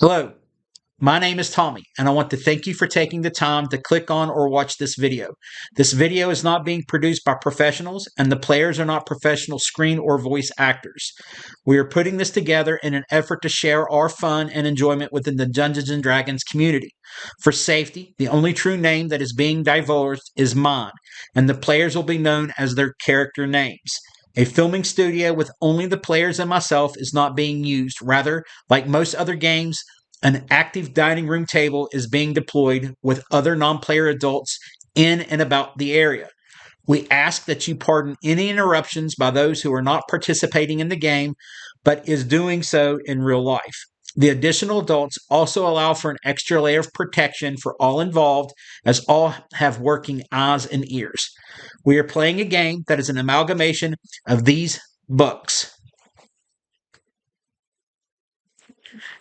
Hello, my name is Tommy, and I want to thank you for taking the time to click on or watch this video. This video is not being produced by professionals, and the players are not professional screen or voice actors. We are putting this together in an effort to share our fun and enjoyment within the Dungeons & Dragons community. For safety, the only true name that is being divulged is mine, and the players will be known as their character names. A filming studio with only the players and myself is not being used. Rather, like most other games, an active dining room table is being deployed with other non player adults in and about the area. We ask that you pardon any interruptions by those who are not participating in the game, but is doing so in real life. The additional adults also allow for an extra layer of protection for all involved, as all have working eyes and ears. We are playing a game that is an amalgamation of these books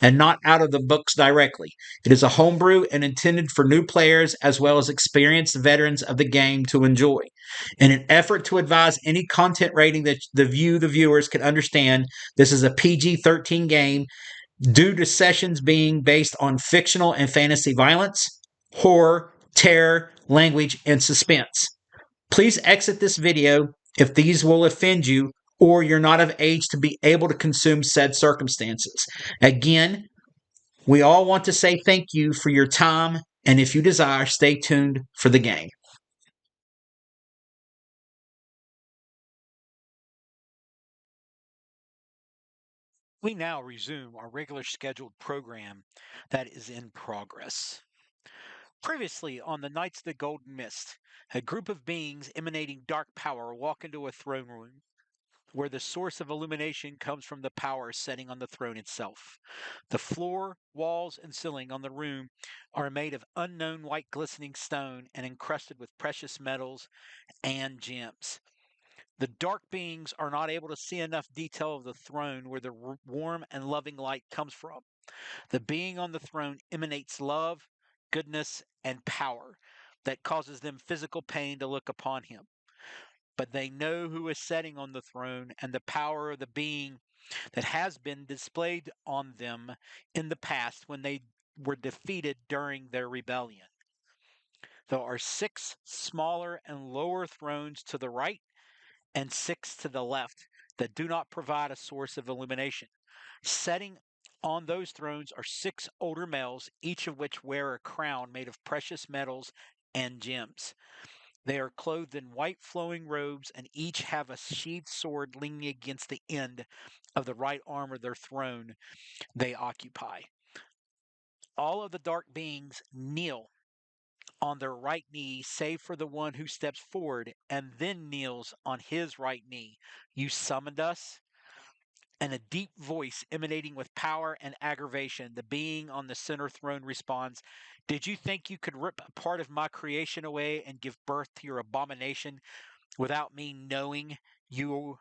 and not out of the books directly. It is a homebrew and intended for new players as well as experienced veterans of the game to enjoy. In an effort to advise any content rating that the viewers can understand, this is a PG-13 game due to sessions being based on fictional and fantasy violence, horror, terror, language, and suspense. Please exit this video if these will offend you or you're not of age to be able to consume said circumstances. Again, we all want to say thank you for your time, and if you desire, stay tuned for the game. We now resume our regular scheduled program that is in progress. Previously, on the Knights of the Golden Mist, a group of beings emanating dark power walk into a throne room where the source of illumination comes from the power setting on the throne itself. The floor, walls, and ceiling on the room are made of unknown white glistening stone and encrusted with precious metals and gems. The dark beings are not able to see enough detail of the throne where the warm and loving light comes from. The being on the throne emanates love, goodness, and power that causes them physical pain to look upon him. But they know who is sitting on the throne and the power of the being that has been displayed on them in the past when they were defeated during their rebellion. There are 6 smaller and lower thrones to the right and 6 to the left that do not provide a source of illumination. Setting on those thrones are 6 older males, each of which wear a crown made of precious metals and gems. They are clothed in white flowing robes and each have a sheathed sword leaning against the end of the right arm of their throne they occupy. All of the dark beings kneel on their right knee, save for the one who steps forward and then kneels on his right knee. You summoned us? And a deep voice emanating with power and aggravation, the being on the center throne responds, "Did you think you could rip a part of my creation away and give birth to your abomination without me knowing you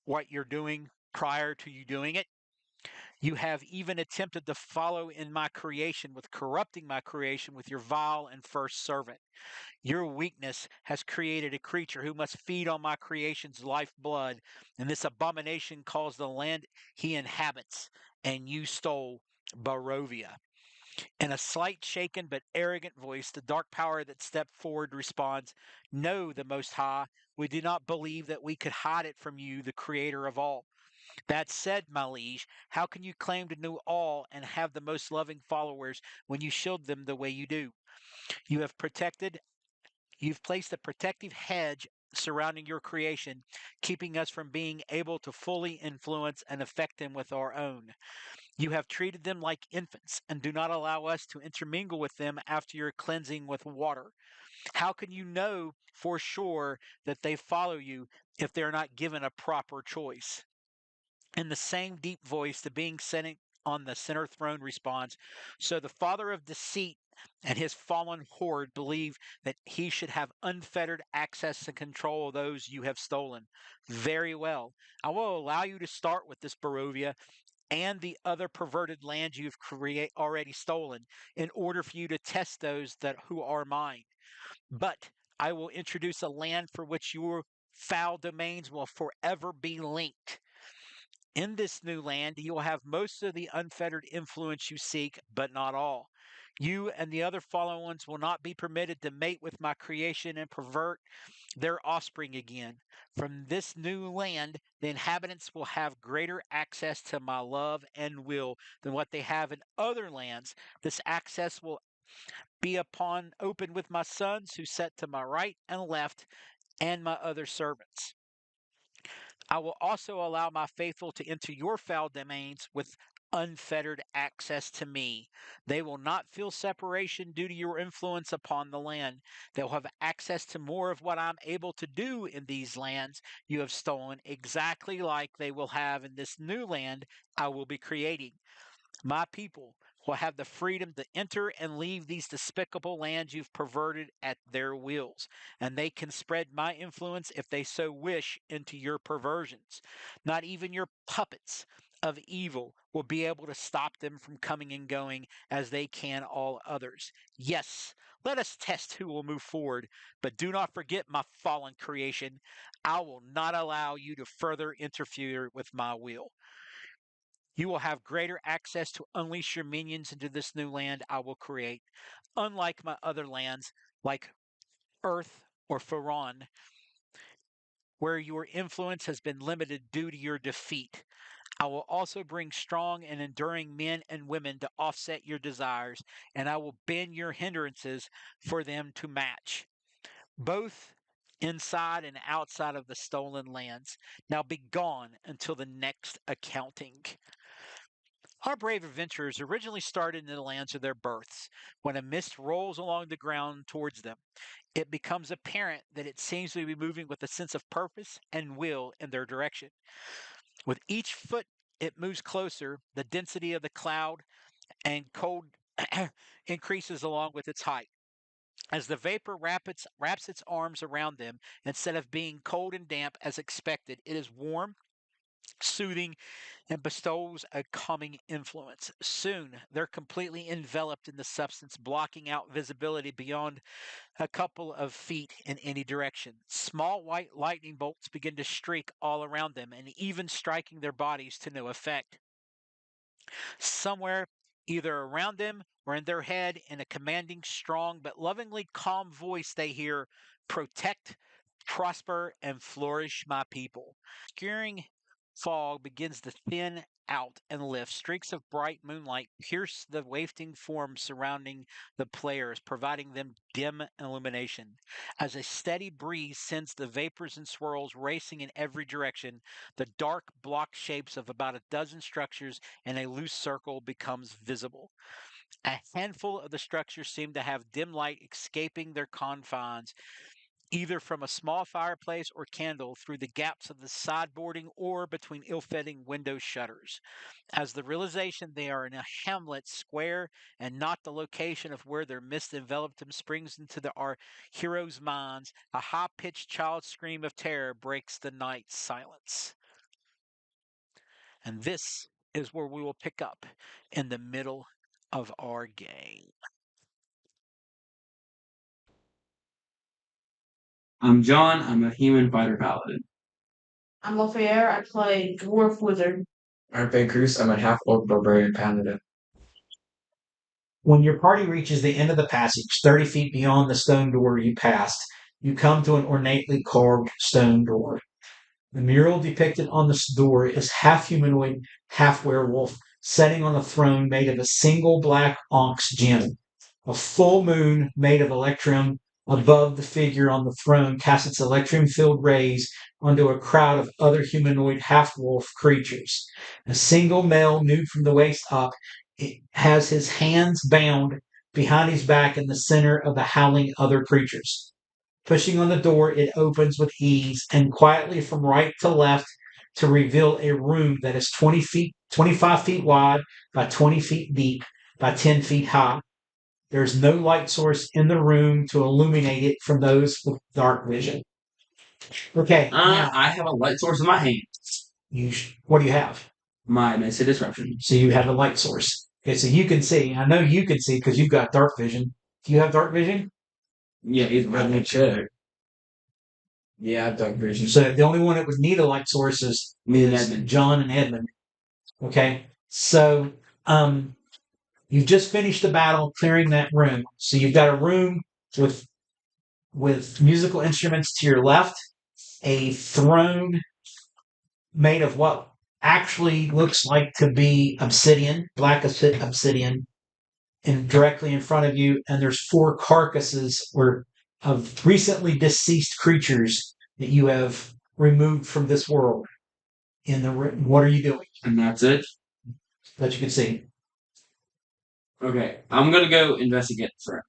what you're doing prior to you doing it? You have even attempted to follow in my creation with corrupting my creation with your vile and first servant. Your weakness has created a creature who must feed on my creation's lifeblood, and this abomination calls the land he inhabits, and you stole Barovia." In a slight shaken but arrogant voice, the dark power that stepped forward responds, "No, the Most High, we do not believe that we could hide it from you, the Creator of all. That said, my liege, how can you claim to know all and have the most loving followers when you shield them the way you do? You have protected You've placed a protective hedge surrounding your creation, keeping us from being able to fully influence and affect them with our own. You have treated them like infants and do not allow us to intermingle with them after your cleansing with water. How can you know for sure that they follow you if they're not given a proper choice?" In the same deep voice, the being sitting on the center throne responds, "So the father of deceit and his fallen horde believe that he should have unfettered access and control of those you have stolen. Very well. I will allow you to start with this Barovia and the other perverted lands you've already stolen in order for you to test those that who are mine. But I will introduce a land for which your foul domains will forever be linked. In this new land, you will have most of the unfettered influence you seek, but not all. You and the other fallen ones will not be permitted to mate with my creation and pervert their offspring again. From this new land, the inhabitants will have greater access to my love and will than what they have in other lands. This access will be upon open with my sons who sit to my right and left and my other servants. I will also allow my faithful to enter your foul domains with unfettered access to me. They will not feel separation due to your influence upon the land. They'll have access to more of what I'm able to do in these lands you have stolen, exactly like they will have in this new land I will be creating. My people will have the freedom to enter and leave these despicable lands you've perverted at their wills, and they can spread my influence if they so wish into your perversions. Not even your puppets of evil will be able to stop them from coming and going as they can all others. Yes, let us test who will move forward, but do not forget my fallen creation. I will not allow you to further interfere with my will. You will have greater access to unleash your minions into this new land I will create. Unlike my other lands, like Earth or Faron, where your influence has been limited due to your defeat. I will also bring strong and enduring men and women to offset your desires, and I will bend your hindrances for them to match, both inside and outside of the stolen lands. Now be gone until the next accounting. Our brave adventurers originally started in the lands of their births. When a mist rolls along the ground towards them, it becomes apparent that it seems to be moving with a sense of purpose and will in their direction. With each foot it moves closer, the density of the cloud and cold increases along with its height. As the vapor wraps its arms around them, instead of being cold and damp as expected, it is warm, soothing, and bestows a calming influence. Soon, they're completely enveloped in the substance, blocking out visibility beyond a couple of feet in any direction. Small white lightning bolts begin to streak all around them and even striking their bodies to no effect. Somewhere, either around them or in their head, in a commanding, strong, but lovingly calm voice, they hear, "Protect, prosper, and flourish my people." Obscuring fog begins to thin out and lift. Streaks of bright moonlight pierce the wafting forms surrounding the players, providing them dim illumination. As a steady breeze sends the vapors and swirls racing in every direction, the dark block shapes of about a dozen structures in a loose circle becomes visible. A handful of the structures seem to have dim light escaping their confines, either from a small fireplace or candle through the gaps of the sideboarding or between ill-fitting window shutters. As the realization they are in a hamlet square and not the location of where their mist enveloped them springs into our heroes' minds, a high-pitched child scream of terror breaks the night silence. And this is where we will pick up in the middle of our game. I'm John. I'm a human fighter paladin. I'm Lafair. I play Dwarf Wizard. I'm Ben Cruz. I'm a half orc barbarian paladin. When your party reaches the end of the passage, 30 feet beyond the stone door you passed, you come to an ornately carved stone door. The mural depicted on the door is half humanoid, half werewolf, sitting on a throne made of a single black onyx gem. A full moon made of electrum above the figure on the throne casts its electrum-filled rays onto a crowd of other humanoid half-wolf creatures. A single male, nude from the waist up, has his hands bound behind his back in the center of the howling other creatures. Pushing on the door, it opens with ease and quietly from right to left to reveal a room that is 25 feet wide by 20 feet deep by 10 feet high. There's no light source in the room to illuminate it from those with dark vision. Okay, now I have a light source in my hand. what do you have? My Mesa Disruption. So you have a light source. Okay, so you can see. I know you can see because you've got dark vision. Do you have dark vision? Yeah, it's let me check. Yeah, I've dug bridges. So the only one that would need a light source is Me and Edmund. John and Edmund. Okay, so you've just finished the battle, clearing that room. So you've got a room with musical instruments to your left, a throne made of what actually looks like to be obsidian, black obsidian, and directly in front of you, and there's 4 carcasses of recently deceased creatures that you have removed from this world. What are you doing? And that's it? That you can see. Okay, I'm gonna go investigate the throne.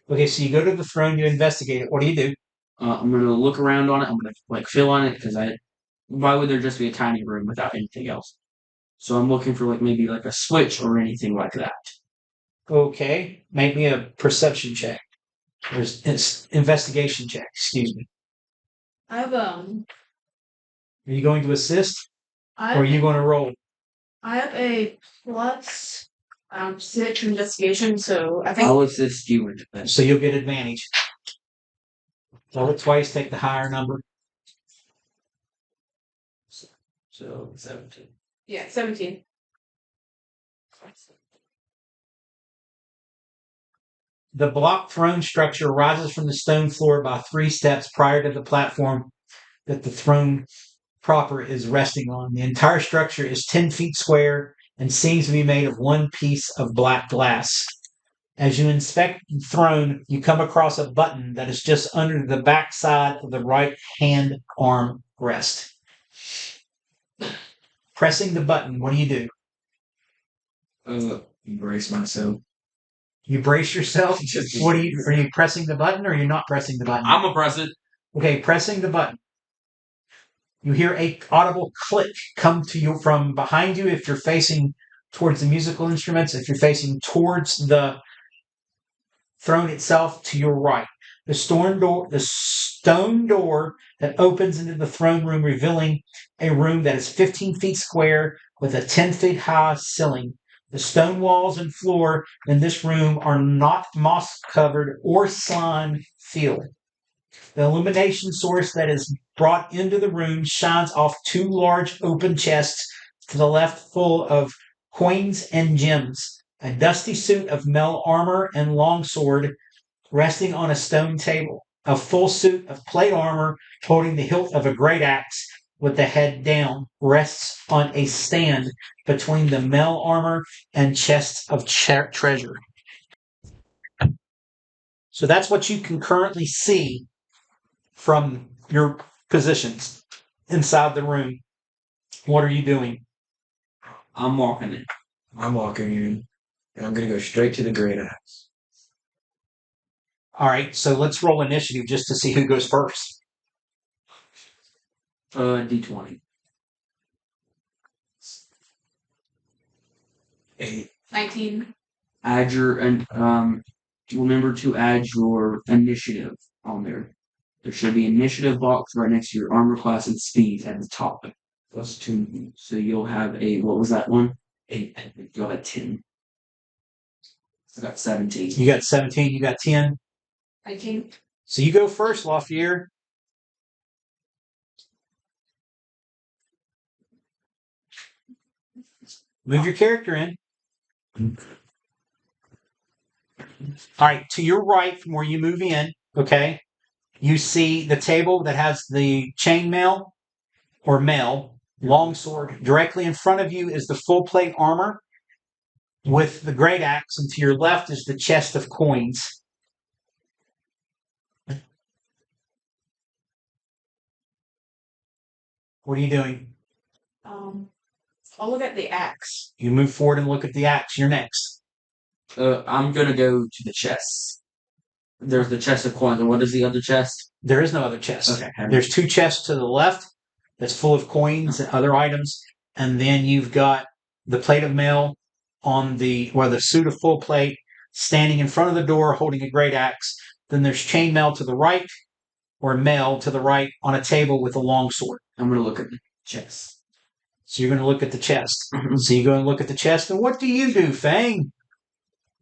Okay, so you go to the throne, you investigate it. What do you do? I'm gonna look around on it. I'm gonna like feel on it because why would there just be a tiny room without anything else? So I'm looking for like maybe like a switch or anything like that. Okay, make me a perception check. It's investigation check. Excuse me. I have Are you going to assist, I or are have, you going to roll? I have a plus 6 investigation, so I think I'll assist you with that. So you'll get advantage. Roll it twice. Take the higher number. So 17. yeah, 17. The block throne structure rises from the stone floor by 3 steps prior to the platform that the throne proper is resting on. The entire structure is 10 feet square and seems to be made of one piece of black glass. As you inspect the throne, you come across a button that is just under the back side of the right hand arm rest. Pressing the button, what do? Embrace myself. You brace yourself? Are you pressing the button or are you not pressing the button? I'm gonna press it. Okay, pressing the button. You hear a audible click come to you from behind you if you're facing towards the musical instruments. If you're facing towards the throne itself, to your right. The stone door that opens into the throne room, revealing a room that is 15 feet square with a 10 feet high ceiling. The stone walls and floor in this room are not moss covered or slime filled. The illumination source that is brought into the room shines off 2 large open chests to the left full of coins and gems. A dusty suit of mail armor and longsword resting on a stone table. A full suit of plate armor holding the hilt of a great axe with the head down rests on a stand between the mail armor and chests of treasure. So that's what you can currently see from your positions inside the room. What are you doing? I'm walking in. I'm walking in, and I'm gonna go straight to the great axe. All right, so let's roll initiative just to see who goes first. D20. 8. 19. Add your and remember to add your initiative on there. There should be an initiative box right next to your armor class and speed at the top. +2. So you'll have what was that one? 8. You'll have 10. I got 17. You got 17, you got 10. 19. So you go first, Lafayette. Move your character in. All right, to your right from where you move in, okay, you see the table that has the chainmail or mail, longsword. Directly in front of you is the full plate armor with the great axe, and to your left is the chest of coins. What are you doing? I'll look at the axe. You move forward and look at the axe. You're next. I'm gonna go to the chests. There's the chest of coins, and what is the other chest? There is no other chest. Okay. There's 2 chests to the left that's full of coins and other items, and then you've got the plate of mail on the suit of full plate standing in front of the door holding a great axe. Then there's chainmail to the right, or mail to the right on a table with a long sword. I'm gonna look at the chest. So you're going to look at the chest. So you go and look at the chest, and what do you do, Fang?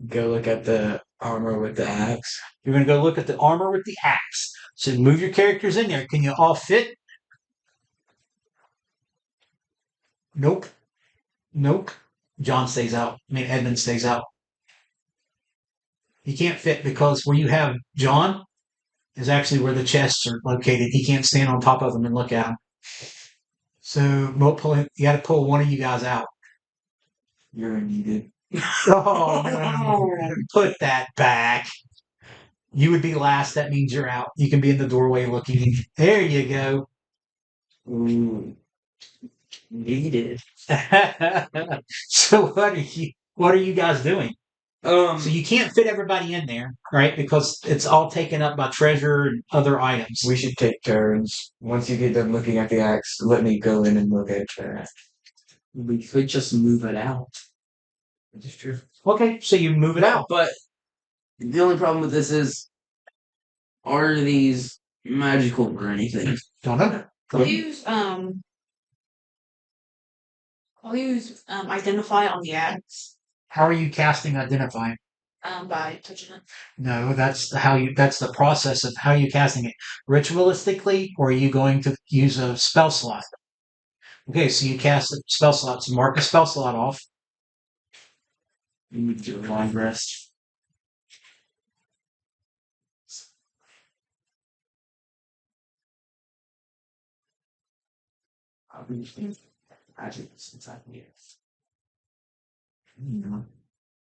Go look at the armor with the axe. You're going to go look at the armor with the axe. So move your characters in there. Can you all fit? Nope. Nope. John stays out. I mean, Edmund stays out. He can't fit because where you have John is actually where the chests are located. He can't stand on top of them and look at them. So you got to pull one of you guys out. You're needed. Oh, no. Put that back. You would be last. That means you're out. You can be in the doorway looking. There you go. Ooh. Needed. So what are you guys doing? So you can't fit everybody in there, right? Because it's all taken up by treasure and other items. We should take turns. Once you get done looking at the axe, let me go in and look at that. We could just move it out. Which is true. Okay, so you move it out. But the only problem with this is, are these magical or anything? Don't know. I'll use identify on the axe How are you casting identify? by touching it. No, that's the process of how you casting it. Ritualistically, or are you going to use a spell slot? Okay, so you cast a spell slot. So mark a spell slot off. You would do a long rest. I'll be magic since I'm here.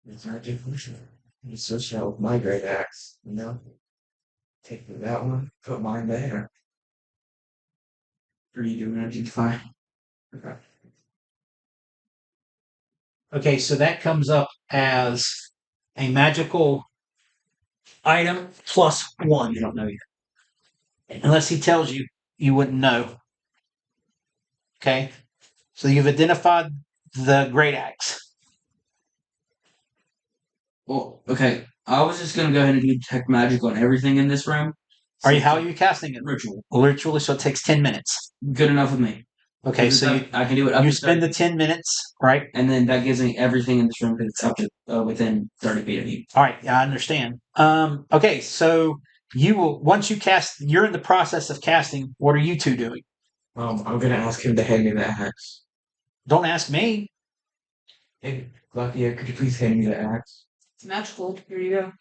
It's magic for sure. You switch out with my great axe, Take that one, put mine there. Are you doing identify? Okay. Okay, so that comes up as a magical item +1. You don't know yet. Unless he tells you, you wouldn't know. Okay? So you've identified the great axe. Well, okay. I was just gonna go ahead and do detect magic on everything in this room. How are you casting it? Ritual. Ritually, so it takes 10 minutes. Good enough with me. Okay, so I can do it up you to spend 30, the 10 minutes, right? and then that gives me everything in this room because it's up to within 30 feet of you. All right, I understand. Okay, so you will once you cast. You're in the process of casting. What are you two doing? I'm gonna ask him to hand me the axe. Don't ask me. Hey, Luckia, could you please hand me the axe? It's magical. Here you go.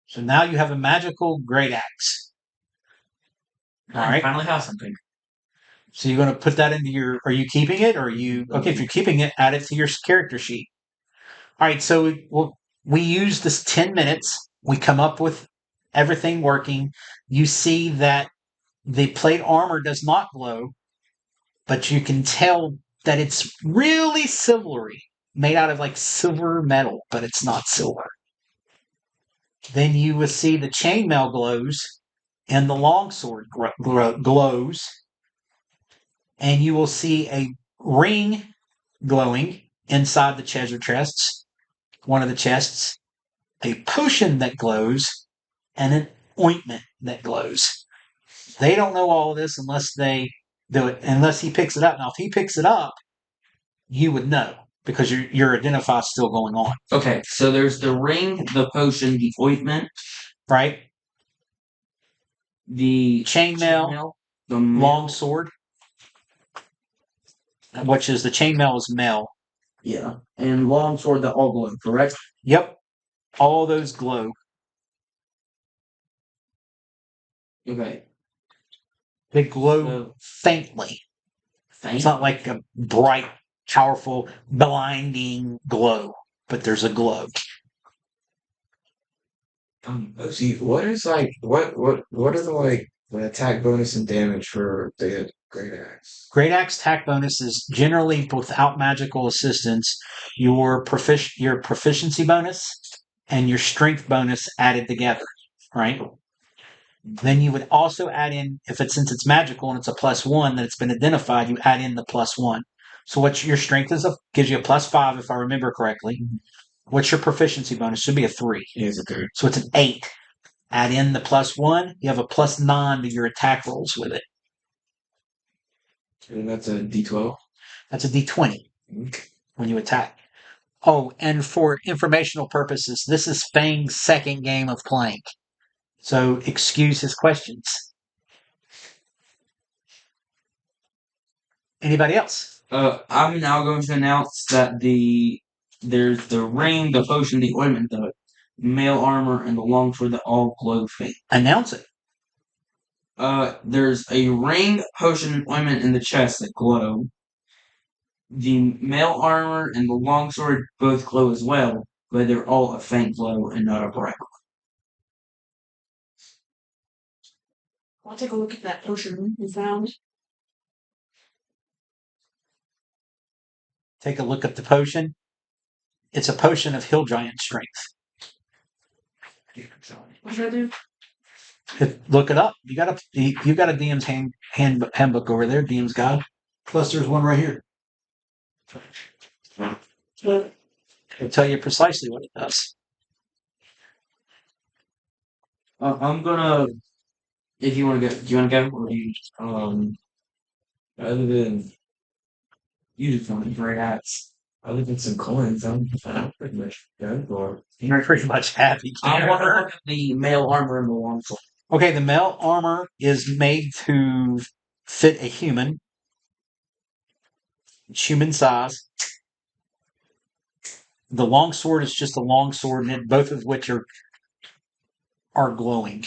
So now you have a magical great axe. All I right. finally have something. So you're going to put that into your. Are you keeping it, or are you okay? If you're keeping it, add it to your character sheet. All right. So we use this 10 minutes. We come up with everything working. You see that the plate armor does not glow, but you can tell that it's really silvery, made out of like silver metal, but it's not silver. Then you will see the chainmail glows and the longsword glows, and you will see a ring glowing inside the treasure chests, one of the chests, a potion that glows, and an ointment that glows. They don't know all of this unless they do it, unless he picks it up. Now, if he picks it up, you would know because your identify is still going on. Okay, so there's the ring, the potion, the ointment, right? The chainmail, the long sword, which is the chainmail is mail. Yeah, and long sword that all glow, correct? Yep, all those glow. Okay. They glow faintly. It's not like a bright, powerful, blinding glow, but there's a glow. See, what are the attack bonus and damage for the great axe? Great axe attack bonus is generally without magical assistance. Your proficiency bonus and your strength bonus added together, right? Then you would also add in, since it's magical and it's a +1 that it's been identified, you add in the +1. So what's your strength gives you a +5 if I remember correctly. What's your proficiency bonus? Should be a 3. It is a 3. So it's an 8. Add in the +1, you have a +9 to your attack rolls with it. And that's a D12? That's a D20 when you attack. Oh, and for informational purposes, this is Fang's second game of playing. So excuse his questions. Anybody else? I'm now going to announce that there's the ring, the potion, the ointment, the mail armor, and the longsword that all glow faint. Announce it. There's a ring, potion, and ointment in the chest that glow. The mail armor and the longsword both glow as well, but they're all a faint glow and not a bright glow. I'll take a look at that potion we found. Take a look at the potion. It's a potion of hill giant strength. What should I do? Look it up. You got a DM's handbook over there, DM's guide. Plus, there's one right here. It'll tell you precisely what it does. I'm gonna. If you want to go, do you want to go? Or do you, Other than you just want great hats. Other than some coins, I'm pretty much done for. You're pretty much happy. I want to look at the mail armor and the longsword. Okay, the mail armor is made to fit a human. It's human size. The longsword is just a longsword, and both of which are glowing.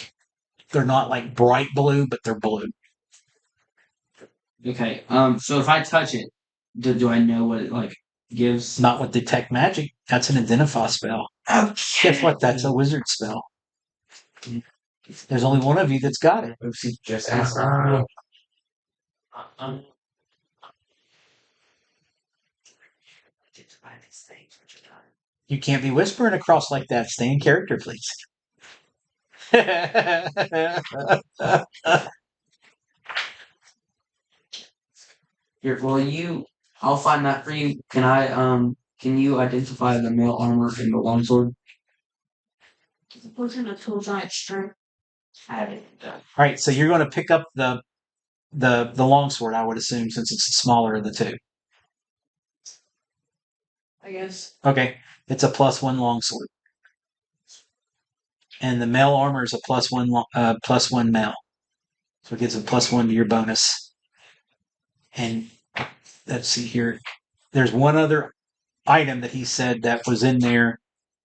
They're not like bright blue, but they're blue. Okay. So if I touch it, do I know what it like gives? Not with detect magic. That's an identify spell. Guess what? That's a wizard spell. There's only one of you that's got it. Oopsie, just asked. You can't be whispering across like that. Stay in character, please. Here, I'll find that for you. Can you identify the mail armor and the longsword? The potion of hill giant strength. All right, so you're going to pick up the longsword, I would assume, since it's the smaller of the two. I guess. Okay, it's a +1 longsword, and the mail armor is a +1 mail, so it gives a +1 to your bonus. And let's see here. There's one other item that he said that was in there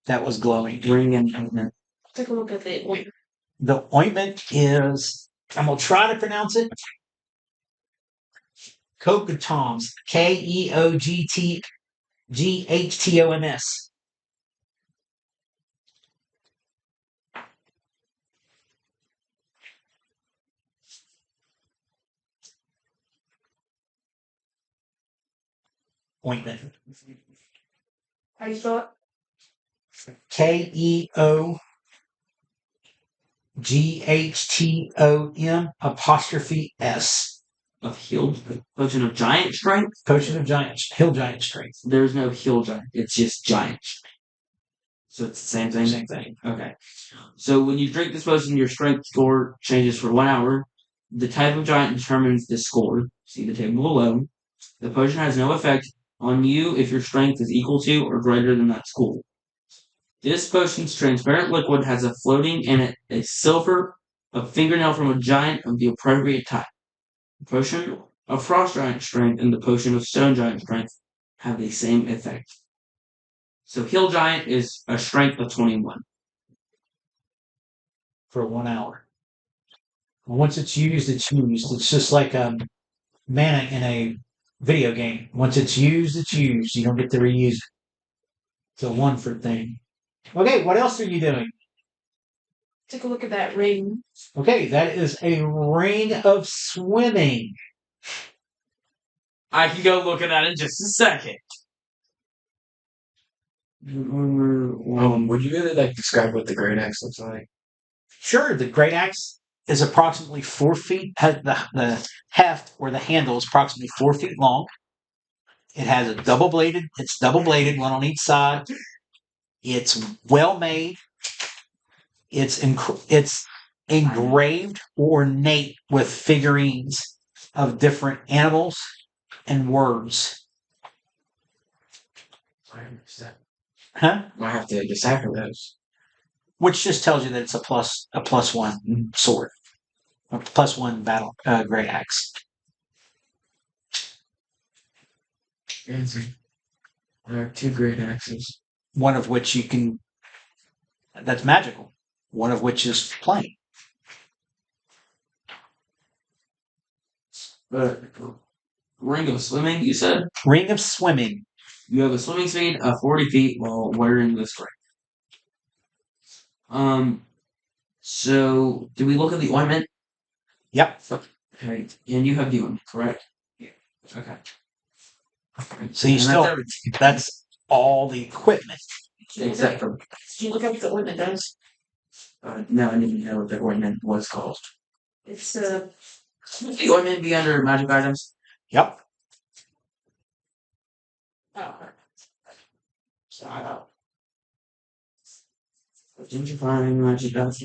that was glowing. Ring and ointment. Take a look at the ointment. The ointment is, I'm going to try to pronounce it, Keoghtons. Keoghtons. Ointment. How do you spell it? KEOGHTOM''S. Of healed potion of giant strength. Potion of hill giant strength. There's no hill giant. It's just giant. So it's the same thing. Same thing. Okay. So when you drink this potion, your strength score changes for 1 hour. The type of giant determines the score. See the table below. The potion has no effect on you if your strength is equal to or greater than that score. This potion's transparent liquid has a floating in it a fingernail from a giant of the appropriate type. The potion of frost giant strength and the potion of stone giant strength have the same effect. So hill giant is a strength of 21. For 1 hour. Once it's used, it's used. It's just like mana in a video game. Once it's used, it's used. You don't get to reuse it. It's a one for thing. Okay, what else are you doing? Take a look at that ring. Okay, that is a ring of swimming. I can go look at that in just a second. Would you really like describe what the great axe looks like? Sure, the great axe is approximately 4 feet. The heft or the handle is approximately 4 feet long. It has a double bladed, one on each side. It's well made. It's engraved or ornate with figurines of different animals and words. Huh? Might have to decipher those. Which just tells you that it's a plus one sword. A plus one battle great axe. Answer. There are 2 great axes. One of which you can that's magical. One of which is plain. But ring of swimming, you said? Ring of swimming. You have a swimming speed of 40 feet while wearing this ring. So do we look at the ointment? Yep. Okay. And you have the ointment, correct? Yeah. Okay. So you And still that's all the equipment. except for Did you look up what the ointment does? no, I didn't know what the ointment was called. It's Would the ointment be under magic items? Yep. oh, So I don't. Didn't you find magic items?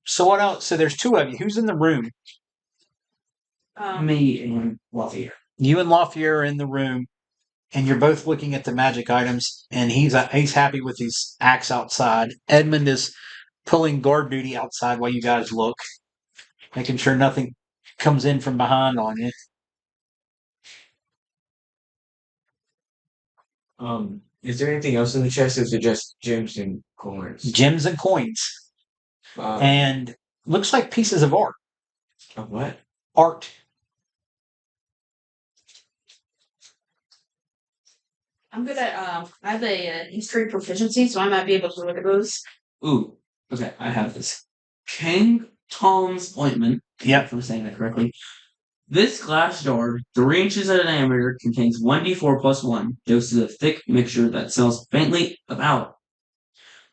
So what else? So there's 2 of you. Who's in the room? Me and Lafayette. You and Lafayette are in the room, and you're both looking at the magic items. And he's happy with his axe outside. Edmund is pulling guard duty outside while you guys look, making sure nothing comes in from behind on you. Is there anything else in the chest, or is it just gems and coins? Gems and coins, and looks like pieces of art. Of what? Art. I'm good at I have a history proficiency, so I might be able to look at those. Ooh, okay, I have this. King Tom's ointment. Yep. If I'm saying that correctly. This glass jar, 3 inches in diameter, contains 1d4 plus 1 doses of thick mixture that smells faintly of aloe.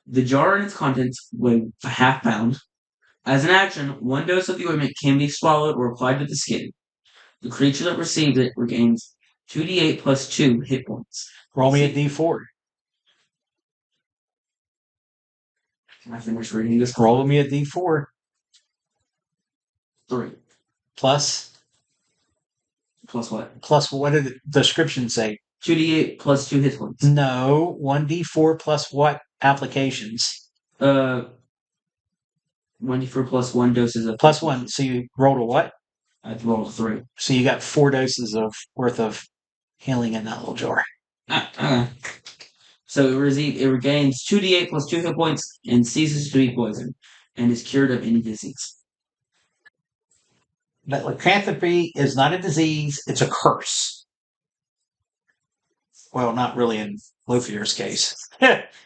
The jar and its contents weigh a half pound. As an action, 1 dose of the ointment can be swallowed or applied to the skin. The creature that receives it regains 2d8 plus 2 hit points. Roll me a d4. Can I finish reading this? Roll me a d4. 3. Plus what? Plus what did the description say? 2d8 plus 2 hit points. No, 1d4 plus what applications? 1d4 plus 1 doses of... Plus 1, so you rolled a what? I rolled a 3. So you got 4 doses of worth of healing in that little jar. Okay. So it regains 2d8 plus 2 hit points and ceases to be poisoned, and is cured of any disease. But lycanthropy is not a disease, it's a curse. Well, not really in Lofier's case.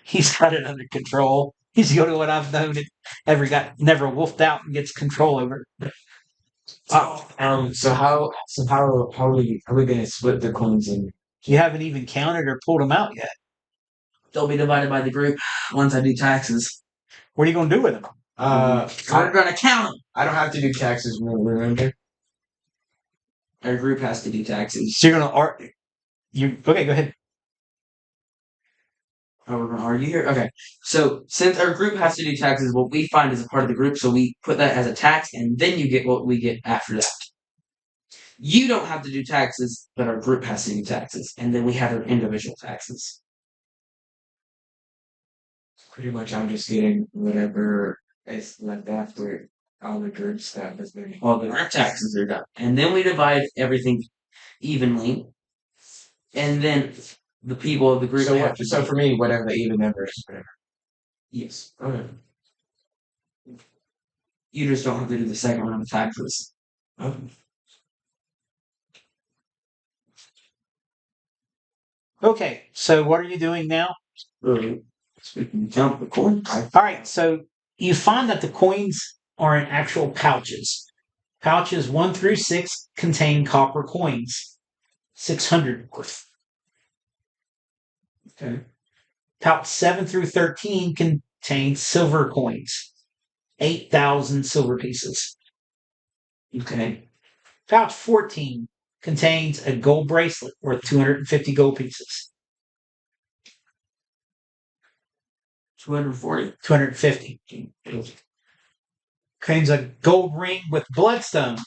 He's got it under control. He's the only one I've known that never wolfed out and gets control over it. So how are we gonna split the coins in? You haven't even counted or pulled them out yet. They'll be divided by the group once I do taxes. What are you going to do with them? We're going to count them. I don't have to do taxes, remember? Our group has to do taxes. So you're going to okay, go ahead. Oh, we're going to argue here? Okay. So, since our group has to do taxes, what we find is a part of the group, so we put that as a tax, and then you get what we get after that. You don't have to do taxes, but our group has to do taxes, and then we have our individual taxes. Pretty much I'm just getting whatever is left after all the group stuff has been. All the group taxes are done. And then we divide everything evenly, and then the people of the group have to... So for me, whatever the even number is, whatever. Yes. Okay. You just don't have to do the second round of taxes. Okay. Okay, so what are you doing now? So we can count the coins. All right, so you find that the coins are in actual pouches. Pouches 1 through 6 contain copper coins, 600 worth. Okay. Pouch 7 through 13 contain silver coins, 8,000 silver pieces. Okay. Pouch 14 contains a gold bracelet worth 250 gold pieces. 240. 250. Contains a gold ring with bloodstone.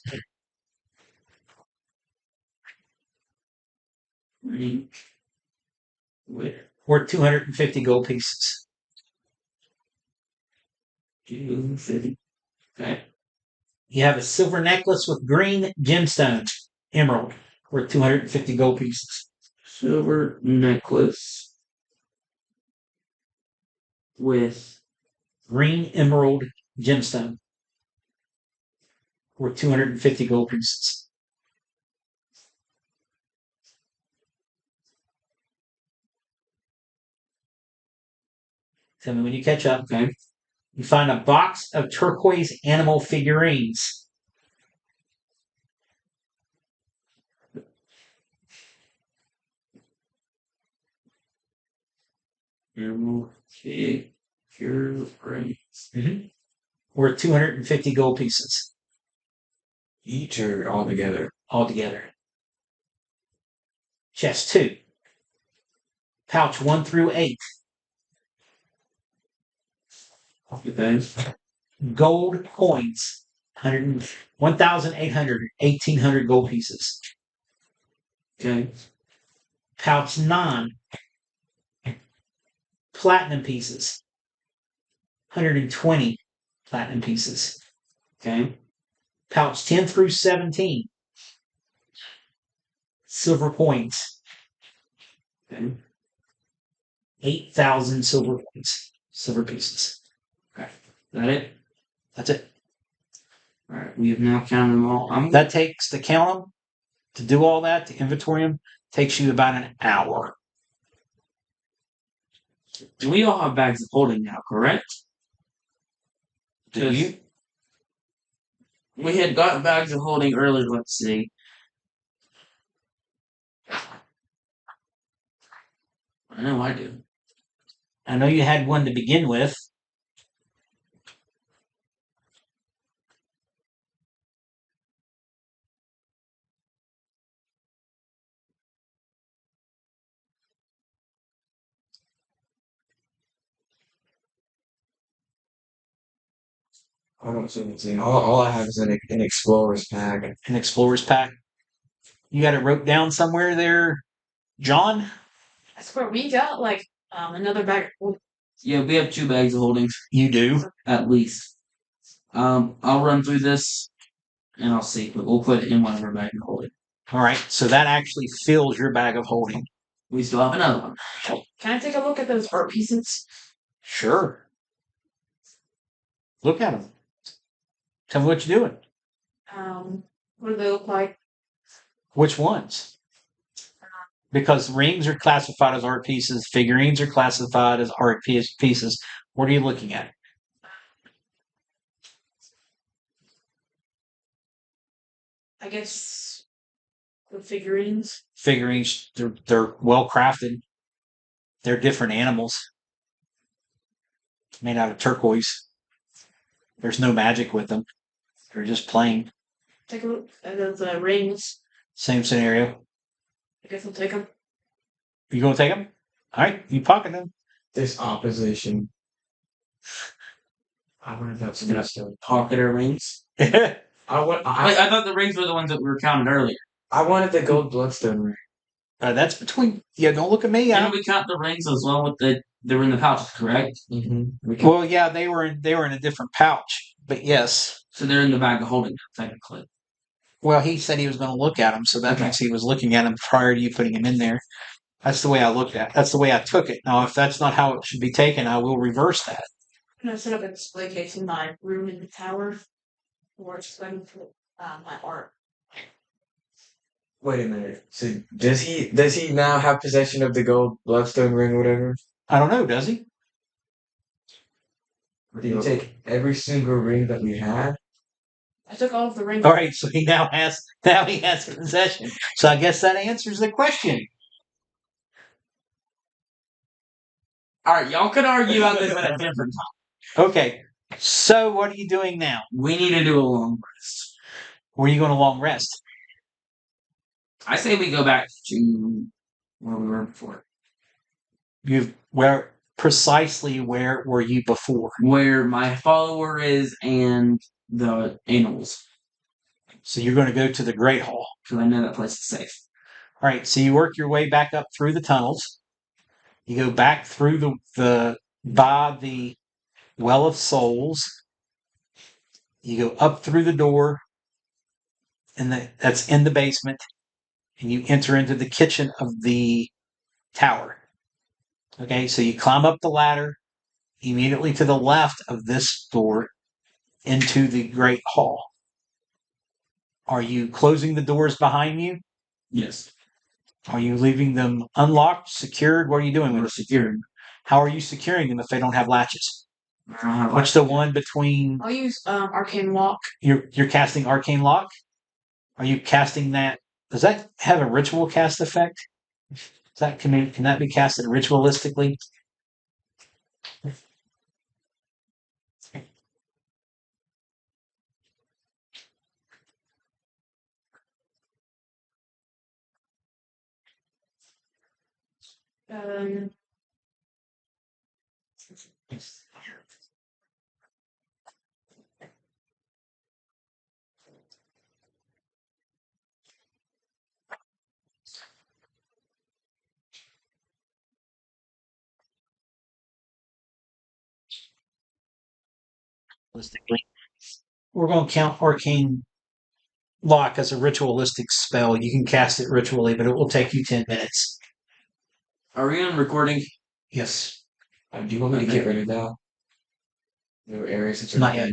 Ring with Worth 250 gold pieces. 250. Okay. You have a silver necklace with green gemstones, emerald, worth 250 gold pieces. Silver necklace with Green emerald gemstone, worth 250 gold pieces. Tell me when you catch up. okay. You find a box of turquoise animal figurines. Animal figurines. Worth 250 gold pieces. Each or all together? Altogether. Chest 2. Pouch 1 through 8. Okay. Gold coins. 1,800, 1,800 gold pieces. Okay. Pouch 9. Platinum pieces. 120 platinum pieces. Okay. Pouch 10 through 17. Silver coins. Okay. 8,000 silver coins. Silver pieces. Okay. Is that it? That's it. Alright, we have now counted them all. That takes to count them, to do all that, to inventory them, takes you about an hour. We all have bags of holding now, correct? Do you? We had got bags of holding earlier, let's see. I know I do. I know you had one to begin with. I don't see anything. All I have is an explorer's pack. An explorer's pack. You got it wrote down somewhere there, John? I swear we got like another bag. Yeah, we have 2 bags of holdings, You do. at least. I'll run through this and I'll see, but we'll put it in one of our bags of holding. All right, so that actually fills your bag of holding. We still have another one. Can I take a look at those art pieces? Sure. Look at them. Tell me what you're doing. What do they look like? Which ones? Because rings are classified as art pieces, figurines are classified as art pieces. What are you looking at? I guess the figurines. Figurines, they're well crafted. They're different animals made out of turquoise. There's no magic with them. They're just plain. Take a look at those rings. Same scenario. I guess I'll take them. You gonna take them? All right, you pocket them. This opposition. I wonder if that's gonna still. Pocket our rings. I I thought the rings were the ones that we were counting earlier. I wanted the gold bloodstone ring. That's between. Yeah, don't look at me. Didn't we count the rings as well with they were in the pouches, correct? Mm-hmm. Well, yeah, they were in a different pouch, but yes. So they're in the bag of holding, technically. Well, he said he was going to look at them, so that means he was looking at them prior to you putting them in there. That's the way I looked at it. That's the way I took it. Now, if that's not how it should be taken, I will reverse that. Can I set up a display case in my room in the tower? Or just let me put my art. Wait a minute. So does he now have possession of the gold bloodstone ring or whatever? I don't know, does he? Or did he take every single ring that we had? I took all of the rings. All right, so he has possession. So I guess that answers the question. Alright, y'all could argue about this at a different time. Okay, so what are you doing now? We need to do a long rest. Where are you going to long rest? I say we go back to where we were before. Precisely where were you before? Where my follower is and the animals. So you're going to go to the Great Hall. Because I know that place is safe. All right, so you work your way back up through the tunnels. You go back through the by the Well of Souls. You go up through the door, and that's in the basement, and you enter into the kitchen of the tower. Okay, so you climb up the ladder immediately to the left of this door into the Great Hall. Are you closing the doors behind you? Yes. Are you leaving them unlocked, secured? What are you doing with We're it? secured. How are you securing them if they don't have latches? I don't have What's the one between I'll use Arcane Lock. you're casting Arcane Lock? Are you casting that? Does that have a ritual cast effect? Can that be casted ritualistically? Um, Realistically, we're going to count Arcane Lock as a ritualistic spell. You can cast it ritually, but it will take you 10 minutes. Are we on recording? Yes. Do you want me to get rid of that? There were areas that are Not yet.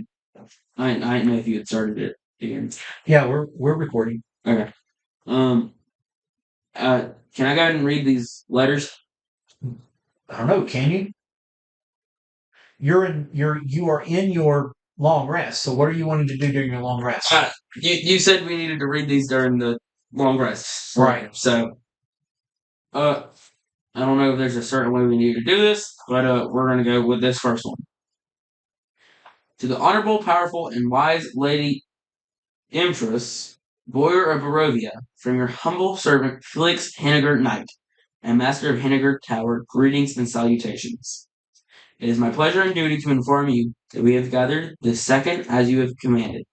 I didn't know if you had started it again. Yeah, we're recording. Okay. Can I go ahead and read these letters? I don't know, can you? You are in your long rest. So what are you wanting to do during your long rest? You said we needed to read these during the long rest. Right. So, I don't know if there's a certain way we need to do this, but we're gonna go with this first one. To the honorable, powerful, and wise Lady Empress, Boyar of Barovia, from your humble servant Felix Henniger Knight, and Master of Henniger Tower, greetings and salutations. It is my pleasure and duty to inform you that we have gathered the second as you have commanded,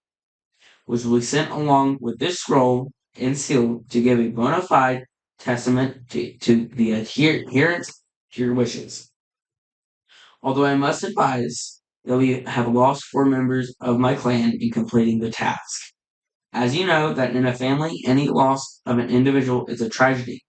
which will be sent along with this scroll and seal to give a bona fide testament to the adherence to your wishes. Although I must advise that we have lost 4 members of my clan in completing the task. As you know, that in a family, any loss of an individual is a tragedy.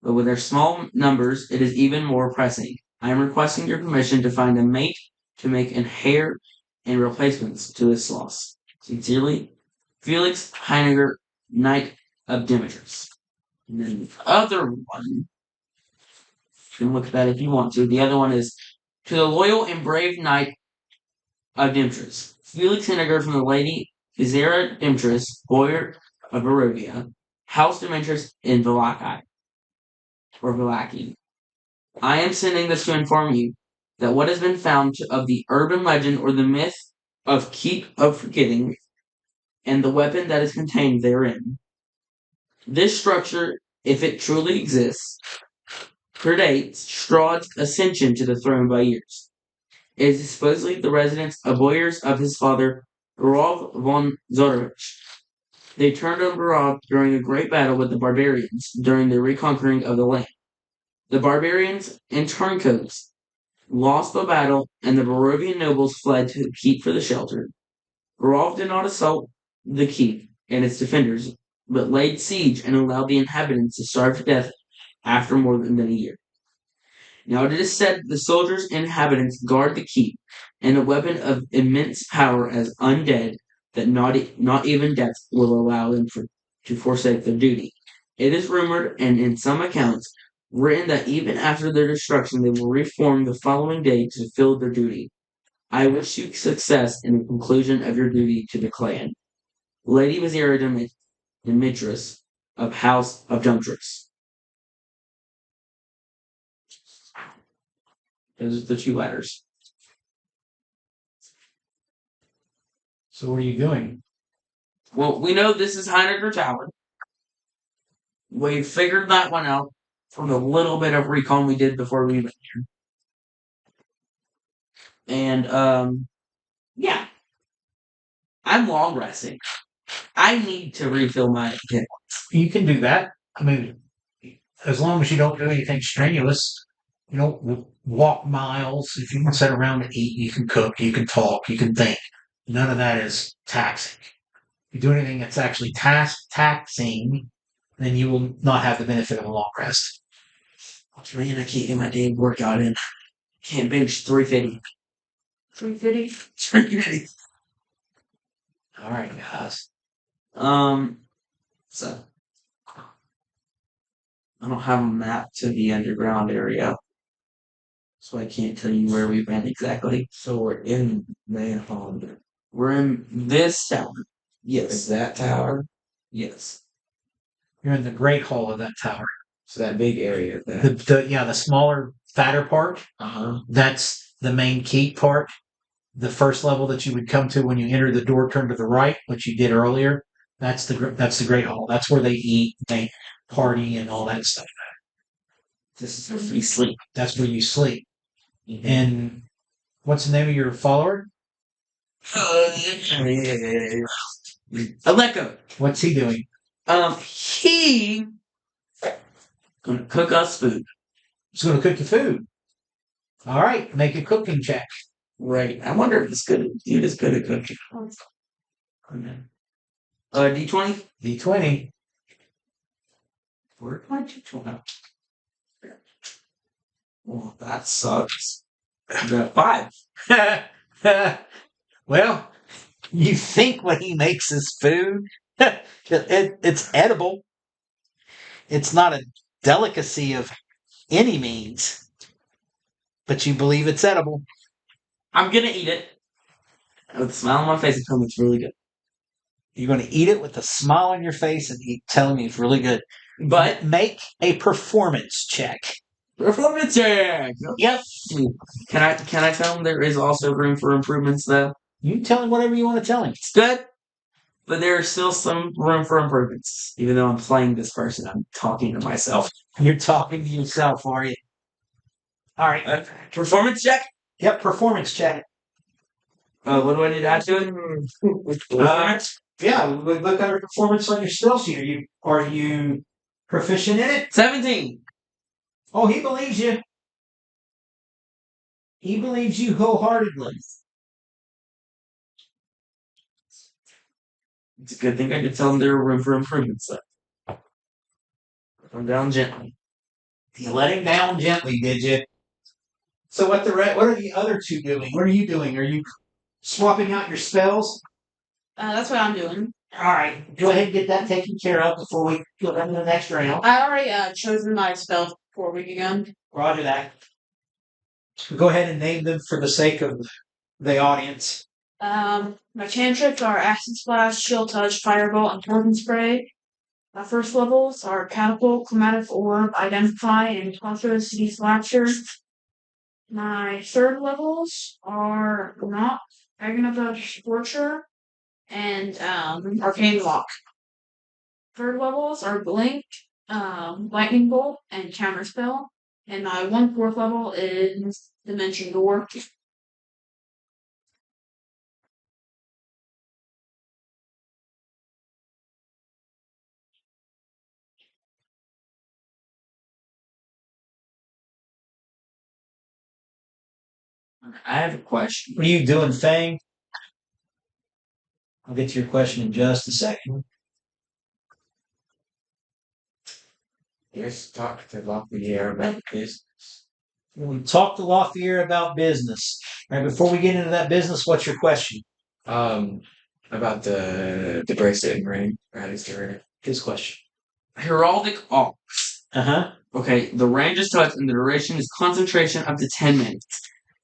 But with their small numbers, it is even more pressing. I am requesting your permission to find a mate to make an heir and replacements to this loss. Sincerely, Felix Heiniger, Knight of Demetrius. And then the other one, you can look at that if you want to. The other one is to the loyal and brave Knight of Demetrius. Felix Heiniger from the Lady Izera Demetrius, Boyar of Barovia, House Demetrius in Valaki, or Valaki. I am sending this to inform you that what has been found of the urban legend or the myth of Keep of Forgetting and the weapon that is contained therein. This structure, if it truly exists, predates Strahd's ascension to the throne by years. It is supposedly the residence of boyars of his father, Rolf von Zorovich. They turned on Barov during a great battle with the barbarians during the reconquering of the land. The barbarians and turncoats lost the battle, and the Barovian nobles fled to the keep for the shelter. Rolf did not assault the keep and its defenders, but laid siege and allowed the inhabitants to starve to death after more than a year. Now it is said the soldiers and inhabitants guard the keep, and a weapon of immense power as undead that not even death will allow them to forsake their duty. It is rumored, and in some accounts, written that even after their destruction they will reform the following day to fulfill their duty. I wish you success in the conclusion of your duty to the clan. Lady Vizira Demetrius of House of Dumtris. Those are the 2 letters. So what are you doing? Well, we know this is Heiniger Tower. We figured that one out from the little bit of recon we did before we went here. And, yeah. I'm long resting. I need to refill my hit. You can do that. I mean, as long as you don't do anything strenuous, you don't walk miles. If you want to sit around and eat, you can cook, you can talk, you can think. None of that is taxing. If you do anything that's actually taxing, then you will not have the benefit of a long rest. Man, I can't get my damn workout in. Can't bench 350. 350. 350. All right, guys. So I don't have a map to the underground area, so I can't tell you where we went exactly. So we're in main hall. We're in this tower. Is Yes. that tower? Yes. You're in the great hall of that tower. So that big area there. The smaller, fatter part, Uh-huh. that's the main keep part. The first level that you would come to when you enter the door, turn to the right, which you did earlier. That's the great hall. That's where they eat, they party, and all that stuff. This is where we sleep. That's where you sleep. And what's the name of your follower? Aleko. What's he doing? He gonna cook us food. He's going to cook you food. All right, make a cooking check. Right. I wonder if this dude is good at cooking. D20? D20. Where did my D20? Well, that sucks. I got 5. Well, you think when he makes his food, it's edible. It's not a delicacy of any means, but you believe it's edible. I'm gonna eat it. With a smile on my face, it's really good. You're going to eat it with a smile on your face and telling me it's really good. But make a performance check. performance check. Yep. Can I tell him there is also room for improvements though? You tell him whatever you want to tell him. It's good, but there's still some room for improvements. Even though I'm playing this person, I'm talking to myself. You're talking to yourself, are you? All right. Performance check? Yep, performance check. What do I need to add to it? Yeah, look under performance on your skill sheet. Are you proficient in it? 17. Oh, he believes you. He believes you wholeheartedly. It's a good thing I could tell him there were room for improvements. I'm down gently. You let him down gently, did you? So what are the other two doing? What are you doing? Are you swapping out your spells? That's what I'm doing. All right, go ahead and get that taken care of before we go into the next round. I already chosen my spell before we began. Roger that. Go ahead and name them for the sake of the audience. My cantrips are Acid Splash, Chill Touch, Firebolt, and Poison Spray. My first levels are Catapult, Chromatic Orb, Identify, and Toxicity Slasher. My third levels are Knock, Agonizing Scorcher, and Arcane Lock. Third levels are Blink, Lightning Bolt, and Counterspell. And my 1/4 level is Dimension Door. I have a question. What are you doing, Fang? I'll get to your question in just a second. Let's talk to Lafayette about business. We talked to Lafayette about business. All right, before we get into that business, what's your question? About the bracelet and ring. His question. Heraldic Awe. Uh-huh. Okay, the range is touch and the duration is concentration up to 10 minutes.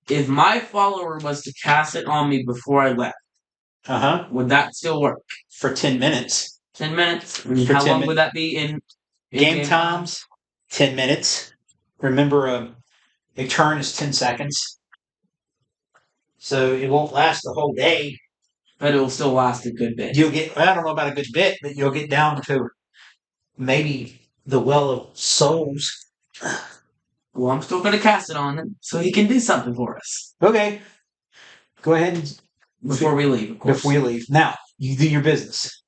If my follower was to cast it on me before I left, Uh-huh. would that still work? For 10 minutes. 10 minutes? For How 10 long would that be in game times? 10 minutes. Remember, a turn is 10 seconds. So it won't last the whole day. But it'll still last a good bit. I don't know about a good bit, but you'll get down to maybe the Well of Souls. Well, I'm still going to cast it on him so he can do something for us. Okay. Go ahead and... Before we leave, of course. Before we leave. Now, you do your business.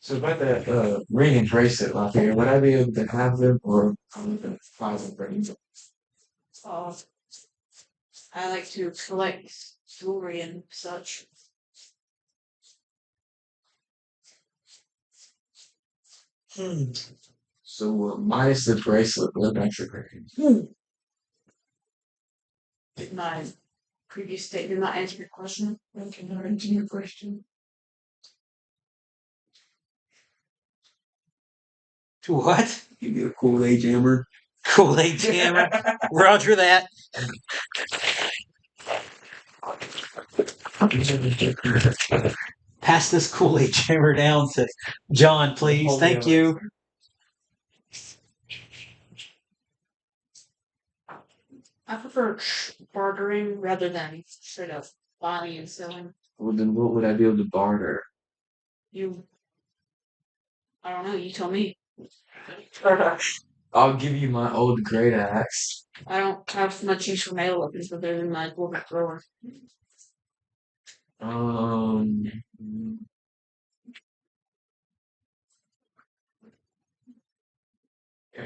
So about that ring and bracelet out there, would I be able to have them or buy them for you? Uh, I like to collect jewelry and such. So minus the bracelet, what about your ring? My previous statement did not answer your question. I cannot answer your question. To what? Give me a Kool-Aid jammer. Kool-Aid jammer. Roger that. Pass this Kool-Aid jammer down to John, please. Thank you. I prefer bartering rather than straight up buying and selling. Well, then what would I be able to barter? I don't know, you tell me. I'll give you my old great axe. I don't have much use for melee weapons other than my dwarven thrower. I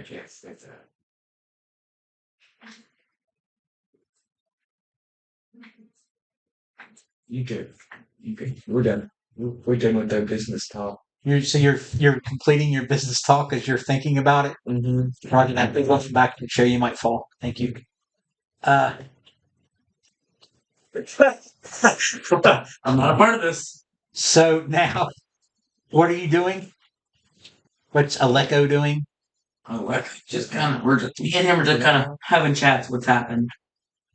can't say that. You could. We're done. We're done with that business talk. You're completing your business talk as you're thinking about it. Mm-hmm. Roger that. Big left back to show you might fall. Thank you. I'm not a part of this. So now, what are you doing? What's Aleko doing? Just kind of, me and him are just kind of having chats. What's happened?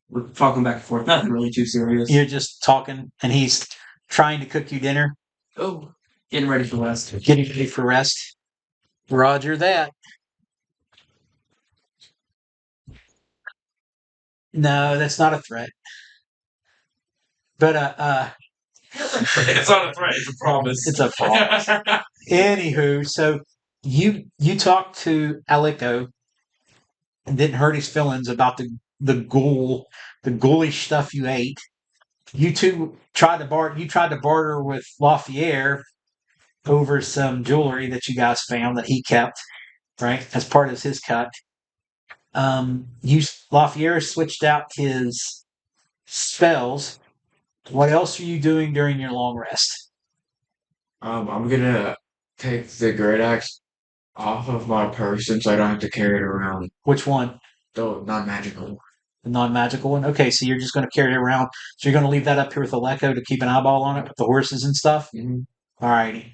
We're talking back and forth. Nothing really too serious. You're just talking, and he's trying to cook you dinner. Oh, getting ready for rest. Getting ready for rest. Roger that. No, that's not a threat. But It's not a threat. It's a promise. It's a promise. Anywho, so you talked to Aleko and didn't hurt his feelings about the ghoulish stuff you ate. You two tried to barter with Lafayette over some jewelry that you guys found that he kept, right, as part of his cut. Lafayette switched out his spells. What else are you doing during your long rest? I'm gonna take the great axe off of my person so I don't have to carry it around. Which one? The non-magical. The non-magical one? Okay, so you're just going to carry it around. So you're going to leave that up here with Aleko to keep an eyeball on it with the horses and stuff? Mm-hmm. Alrighty.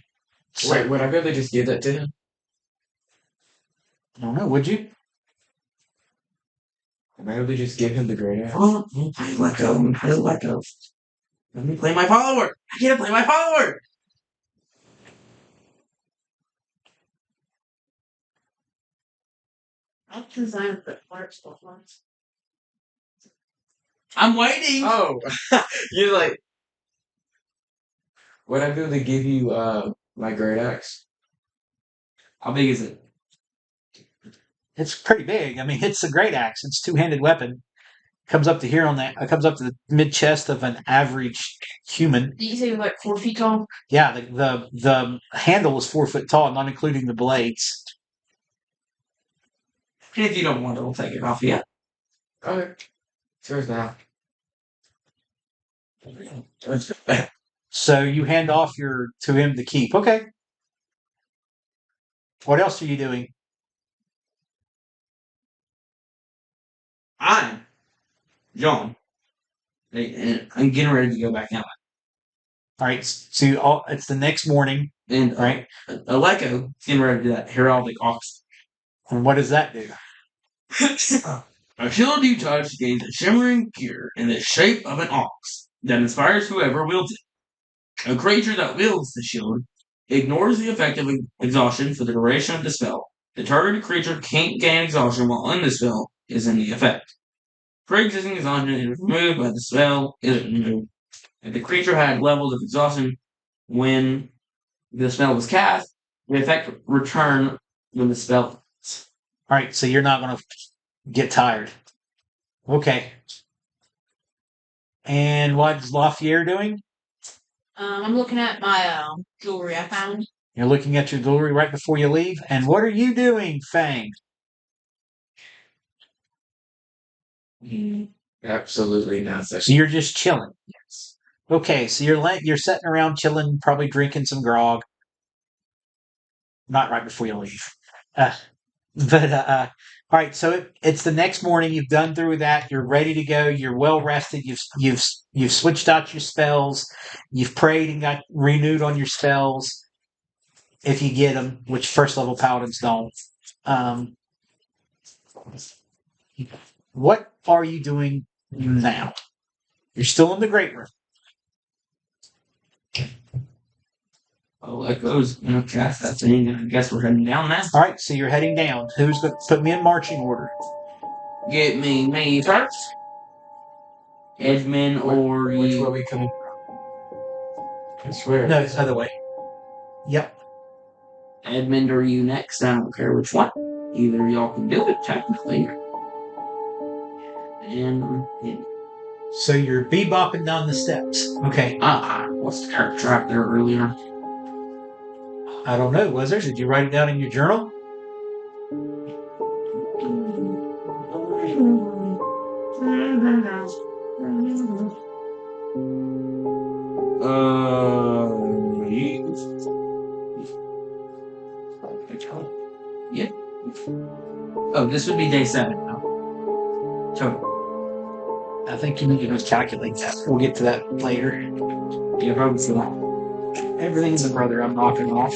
So, Wait, would I be able to just give that to him? I don't know, would you? Am I able to just give him the great axe? Oh, I let go. Let me play my follower. I get to play my follower. I'll design the flirt stuff once. I'm waiting. Oh, you're like, would I be able to give you my great axe? How big is it? It's pretty big. I mean, it's a great axe. It's a two-handed weapon. Comes up to here on that. It comes up to the mid-chest of an average human. Did you say it was like 4 feet tall? Yeah, the handle is 4 foot tall, not including the blades. And if you don't want it, we'll take it off yet. Okay. Sure now. So you hand off to him to keep. Okay. What else are you doing? I'm John. And I'm getting ready to go back out. All right. So it's the next morning, And right? Aleko is getting ready to do that heraldic office. And what does that do? A shield you touch gains a shimmering gear in the shape of an ox that inspires whoever wields it. A creature that wields the shield ignores the effect of exhaustion for the duration of the spell. The targeted creature can't gain exhaustion while in the spell is in the effect. Pre-existing exhaustion is removed by the spell isn't removed. If the creature had levels of exhaustion when the spell was cast, the effect return when the spell. All right. So you're not going to get tired. Okay. And what is Lafayette doing? I'm looking at my jewelry I found. You're looking at your jewelry right before you leave. And what are you doing, Fang? Absolutely nothing. So you're just chilling. Yes. Okay, so you're sitting around chilling, probably drinking some grog. Not right before you leave. But all right. So it's the next morning. You've done through that. You're ready to go. You're well rested. You've switched out your spells. You've prayed and got renewed on your spells if you get them, which first level paladins don't. What are you doing now? You're still in the great room. Oh, that goes. Cast that thing. I guess we're heading down now. All right. So you're heading down. Who's going to put me in marching order? Get me first. Edmund or Which way you. are we coming from? I swear. No, it's the other way. Yep. Edmund or you next. I don't care which one. Either y'all can do it technically. And So you're bebopping down the steps. Okay. what's the character out there earlier? I don't know. Was there? Did you write it down in your journal? Yeah. Oh, this would be day 7 now. Total. I think you need to just calculate that. We'll get to that later. Yeah, probably for that. Everything's a brother I'm knocking off.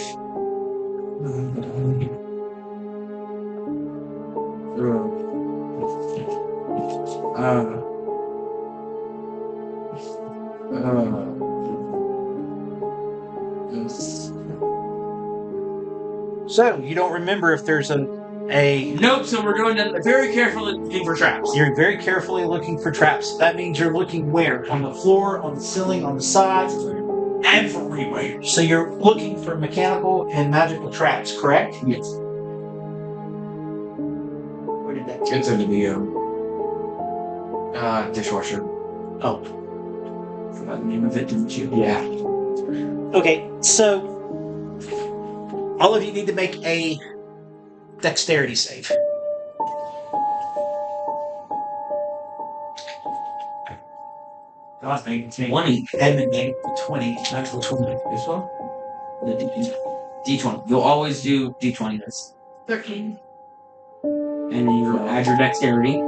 So you don't remember if there's a Nope. So we're going down very carefully looking for traps. You're very carefully looking for traps. That means you're looking where? On the floor, on the ceiling, on the sides? Everywhere. So you're looking for mechanical and magical traps, correct? Yes. Where did that It's into the dishwasher. Oh. Forgot the name of it, didn't you? Yeah. Okay, so all of you need to make a dexterity save. God, 20. Edmund made 20, natural 20. This one? The D20. You'll always do D20 this. 13. And then you add your dexterity.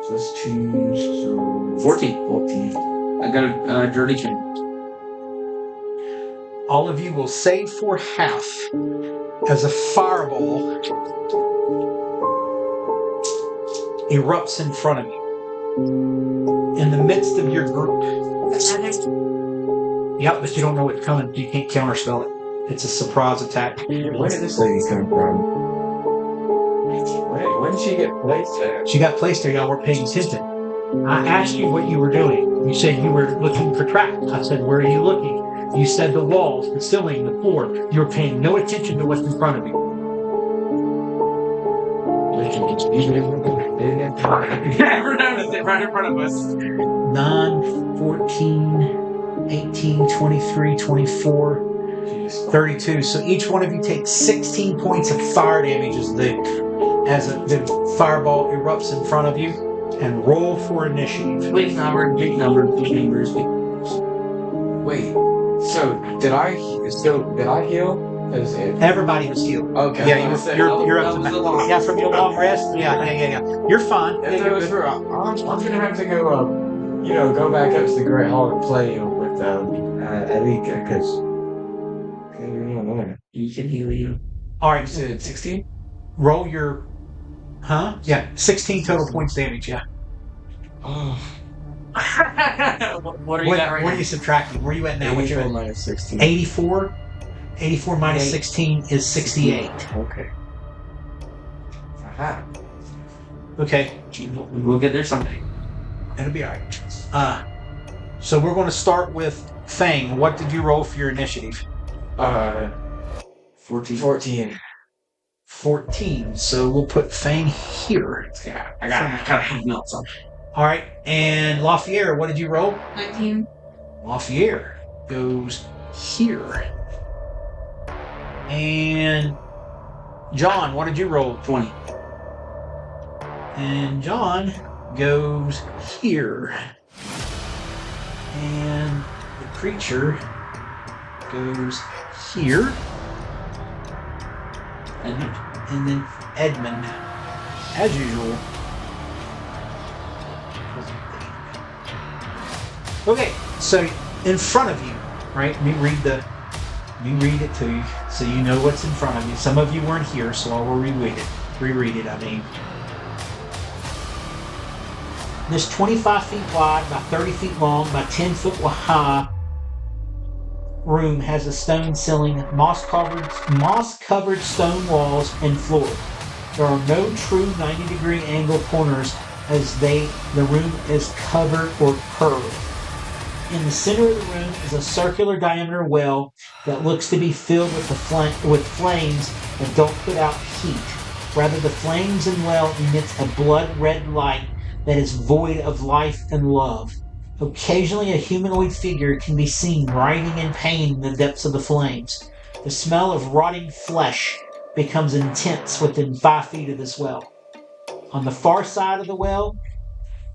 Plus 2, so 14. I got a dirty 10. All of you will save for half as a fireball erupts in front of you in the midst of your group. Yep, but you don't know what's coming. You can't counterspell it. It's a surprise attack. where did this lady come from? When did she get placed there? She got placed there. Y'all weren't paying attention. I asked you what you were doing. You said you were looking for traps. I said, where are you looking? You said the walls, the ceiling, the floor. You were paying no attention to what's in front of you. Never noticed it right in front of us. 9, 14, 18, 23, 24, 32. So each one of you takes 16 points of fire damage as the fireball erupts in front of you. And roll for initiative. Big number, big numbers. Wait, so did I heal? Everybody was healed. Okay. Yeah, you're up to max. Yeah, from your long rest. Yeah. You're fine. If that was true, I'm gonna have to go, go back up to the Great Hall and play with Alika, because You can heal you. All right, you said 16. roll your. Huh? Yeah, 16 total points damage. Yeah. Oh. What are you at right What now? are you subtracting? Where are you at now? 84 minus 16. 84. 84 minus 16 is 68. Okay. Aha. Okay, We'll get there someday. it'll be all right. So we're going to start with Fang. What did you roll for your initiative? 14. 14. So we'll put Fang here. Yeah, I got kind of half melts on. All right, and Lafayette, what did you roll? 19. Lafayette goes here. And John, what did you roll? 20. And John goes here. And the creature goes here. And then Edmund, as usual. Okay, so in front of you, right? Let me read it to you so you know what's in front of you. Some of you weren't here, so I will reread it. This 25 feet wide by 30 feet long by 10 foot high room has a stone ceiling, moss-covered stone walls, and floor. There are no true 90-degree angle corners as the room is covered or curved. In the center of the room is a circular diameter well that looks to be filled with flames that don't put out heat. Rather, the flames and well emits a blood-red light that is void of life and love. Occasionally, a humanoid figure can be seen writhing in pain in the depths of the flames. The smell of rotting flesh becomes intense within 5 feet of this well. On the far side of the well,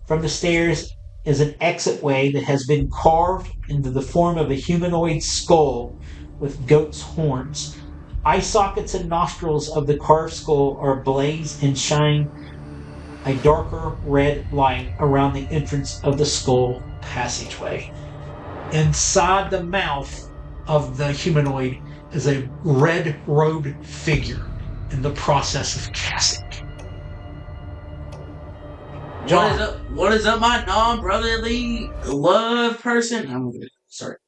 from the stairs, is an exitway that has been carved into the form of a humanoid skull with goat's horns. Eye sockets and nostrils of the carved skull are ablaze and shine a darker red light around the entrance of the skull passageway. Inside the mouth of the humanoid is a red-robed figure in the process of casting. John. What is up, my non-brotherly love person? Sorry.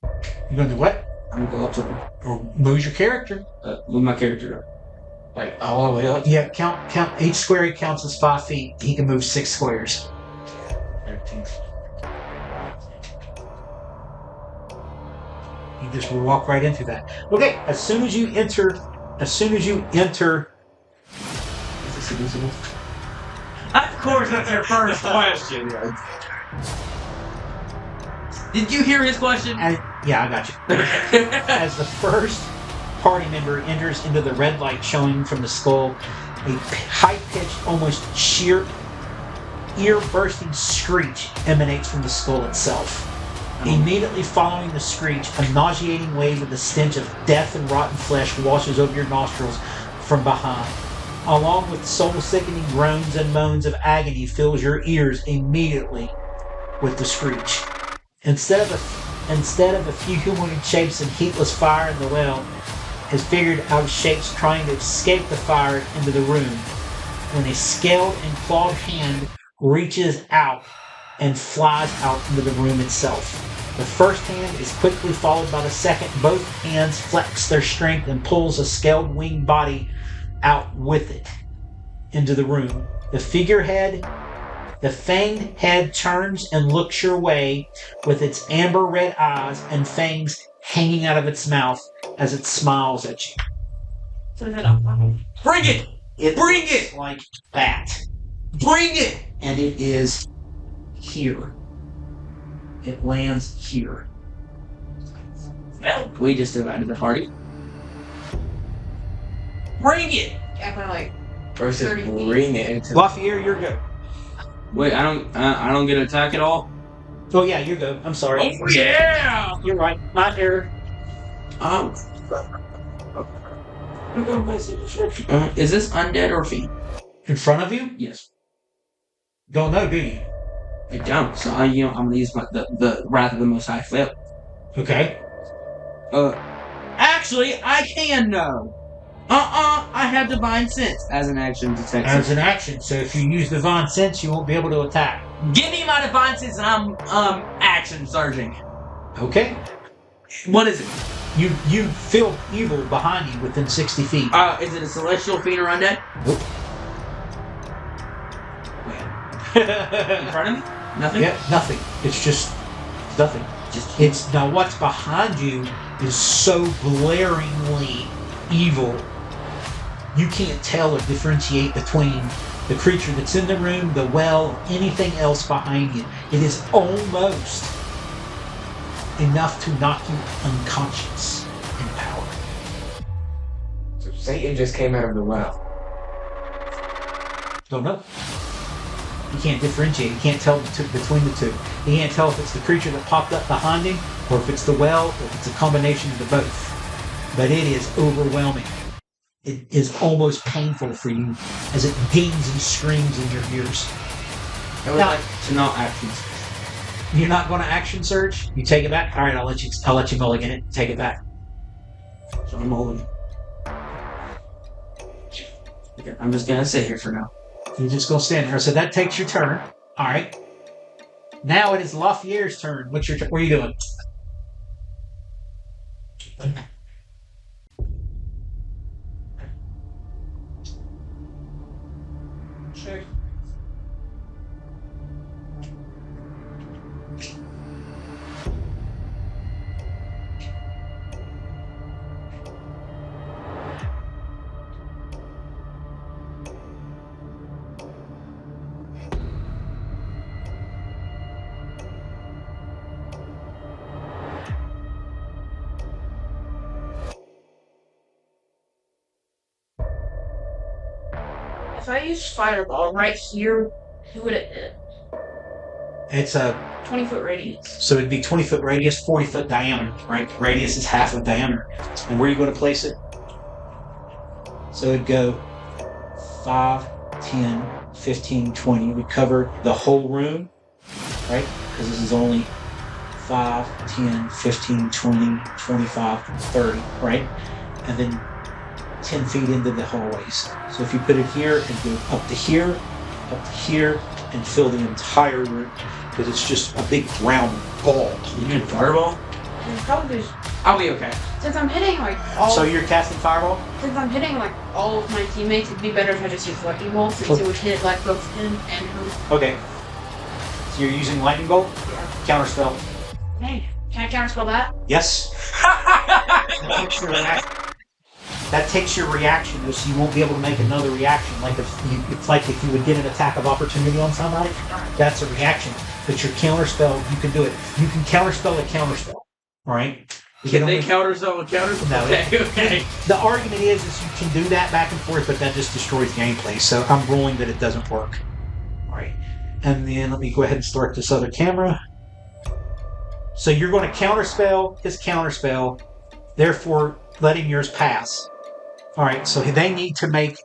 You're gonna do what? I'm gonna go up to him. Or move your character. Move my character up. Like all the way up. Yeah, count. Each square he counts as 5 feet. He can move 6 squares. 13. You just will walk right into that. Okay, as soon as you enter. Is this invisible? Of course, that's our first question. Did you hear his question? Yeah, I got you. As the first party member enters into the red light showing from the skull, a high-pitched, almost sheer, ear-bursting screech emanates from the skull itself. Immediately following the screech, a nauseating wave of the stench of death and rotten flesh washes over your nostrils from behind. Along with soul-sickening groans and moans of agony fills your ears immediately with the screech. Instead of a few humanoid shapes and heatless fire in the well, is figured out shapes trying to escape the fire into the room, when a scaled and clawed hand reaches out and flies out into the room itself. The first hand is quickly followed by the second. Both hands flex their strength and pulls a scaled winged body out with it into the room. The fanged head turns and looks your way with its amber red eyes and fangs hanging out of its mouth as it smiles at you. Bring it! Bring it! Like that. Bring it! And it is here. It lands here. Well, we just divided the party. Bring it! Versus 30 feet. bring it into Lafayette, you're good. Wait, I don't get an attack at all? Oh yeah, you're good. I'm sorry. Oh yeah! You're right. My error. Is this undead or fiend? In front of you? Yes. Don't know, do you? I don't. So I'm gonna use the Wrath of the Most High flip. Okay. Actually, I can know. I have Divine Sense as an action detect. As an action, so if you use Divine Sense, you won't be able to attack. Give me my Divine Sense and I'm action surging. Okay. What is it? You feel evil behind you within 60 feet. Is it a celestial fiend or undead? Nope. In front of me? Nothing? Yeah, nothing. It's just nothing. It's now what's behind you is so glaringly evil. You can't tell or differentiate between the creature that's in the room, the well, anything else behind you. It is almost enough to knock you unconscious in power. So Satan just came out of the well. Don't know. You can't differentiate. You can't tell between the two. You can't tell if it's the creature that popped up behind him, or if it's the well, or if it's a combination of the both. But it is overwhelming. It is almost painful for you as it dings and screams in your ears. I would like to not action. You're not going to action surge? You take it back? All right, I'll let you mulligan it. Take it back. So I'm mulligan. Okay, I'm just gonna sit here for now. You're just going to stand there. So that takes your turn. All right. Now it is Lafayette's turn. What are you doing? Check. If I use Fireball right here, who would it hit? It's a 20-foot radius. So it'd be 20-foot radius, 40-foot diameter, right? Radius is half of diameter. And where are you going to place it? So it'd go 5, 10, 15, 20. We cover the whole room, right? Because this is only 5, 10, 15, 20, 25, 30, right? And then 10 feet into the hallways. So if you put it here and go up to here, and fill the entire room, because it's just a big round ball. You can fireball? Probably I'll be okay. since I'm hitting like all. So you're casting fireball? Since I'm hitting like all of my teammates, it'd be better if I just use lightning bolt since it would hit like both him and her. Okay. So you're using lightning bolt? Yeah. Counterspell. Hey, can I counterspell that? Yes. That takes your reaction, though, so you won't be able to make another reaction. Like it's like if you would get an attack of opportunity on somebody, that's a reaction. But your counterspell, you can do it. You can counterspell a counterspell. All right. Can they counterspell a counterspell? No. Okay. The argument is you can do that back and forth, but that just destroys gameplay. So I'm ruling that it doesn't work. All right. And then let me go ahead and start this other camera. So you're going to counterspell his counterspell, therefore letting yours pass. All right, so they need to make.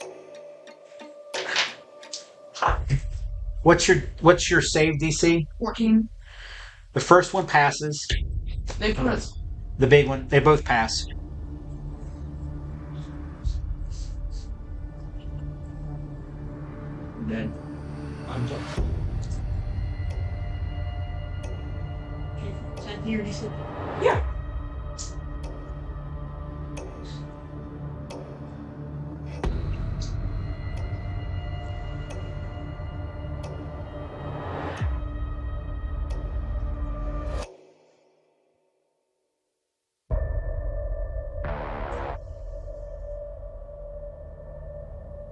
What's your save DC? 14. The first one passes. They pass. The big one, they both pass. Then I'm done. Here, you said. Yeah.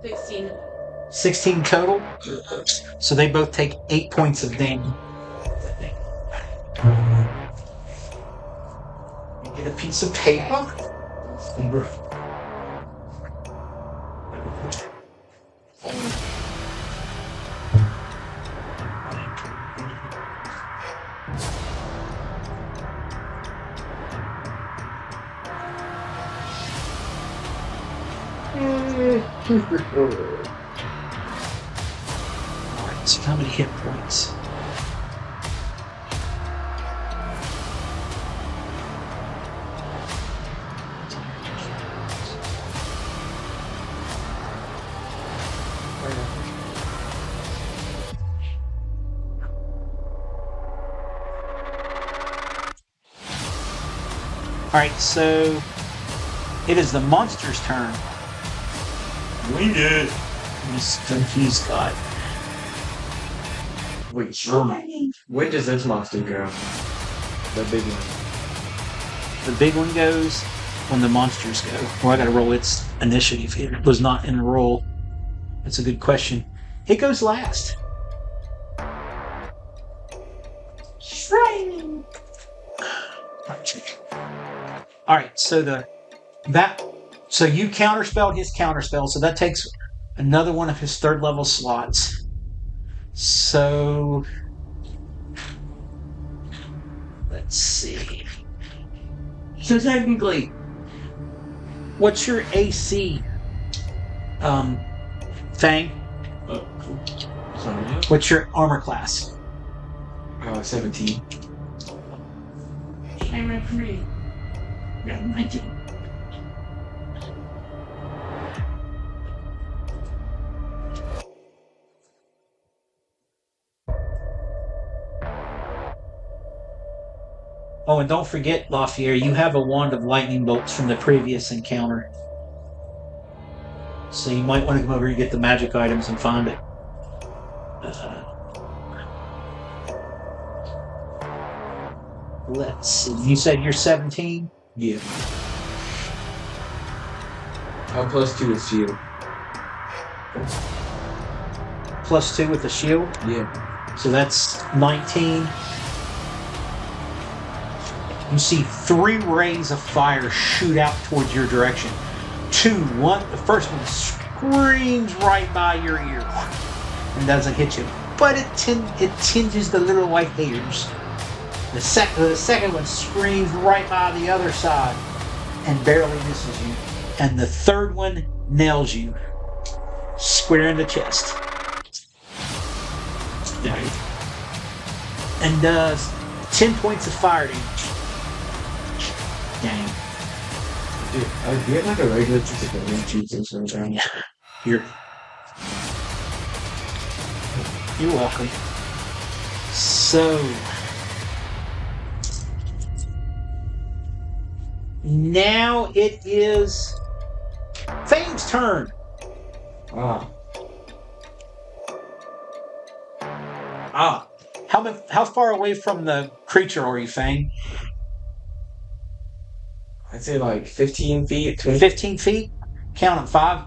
$16. 16 total. So they both take 8 points of damage. You get a piece of paper. Alright, so how many hit points? Alright, so it is the monster's turn. We did. He's confused God. Wait, when does this monster go? The big one. The big one goes when the monsters go. Well, I gotta roll its initiative. It was not in the roll. That's a good question. It goes last. Shrine. All right, so so you counterspelled his counterspell, so that takes another one of his third level slots. So let's see. So technically, What's your AC? Fang? Sorry. What's your armor class? 17. Same right for me. Yeah, 19. Oh, and don't forget, Lafayette, you have a wand of lightning bolts from the previous encounter. So you might want to come over and get the magic items and find it. Let's see. You said you're 17? Yeah. +2 is shield. +2 with the shield? Yeah. So that's 19. You see 3 rays of fire shoot out towards your direction. 2, 1. The first one screams right by your ear and doesn't hit you, but it tinges the little white hairs. The second one screams right by the other side and barely misses you, and the third one nails you square in the chest. And does 10 points of fire damage. Dang. Dude, I get like a regular chicken cheese sometimes. You're welcome. So now it is Fane's turn. Ah. How far away from the creature are you, Fane? I'd say like 15 feet, 20. 15 feet? Count them. 5?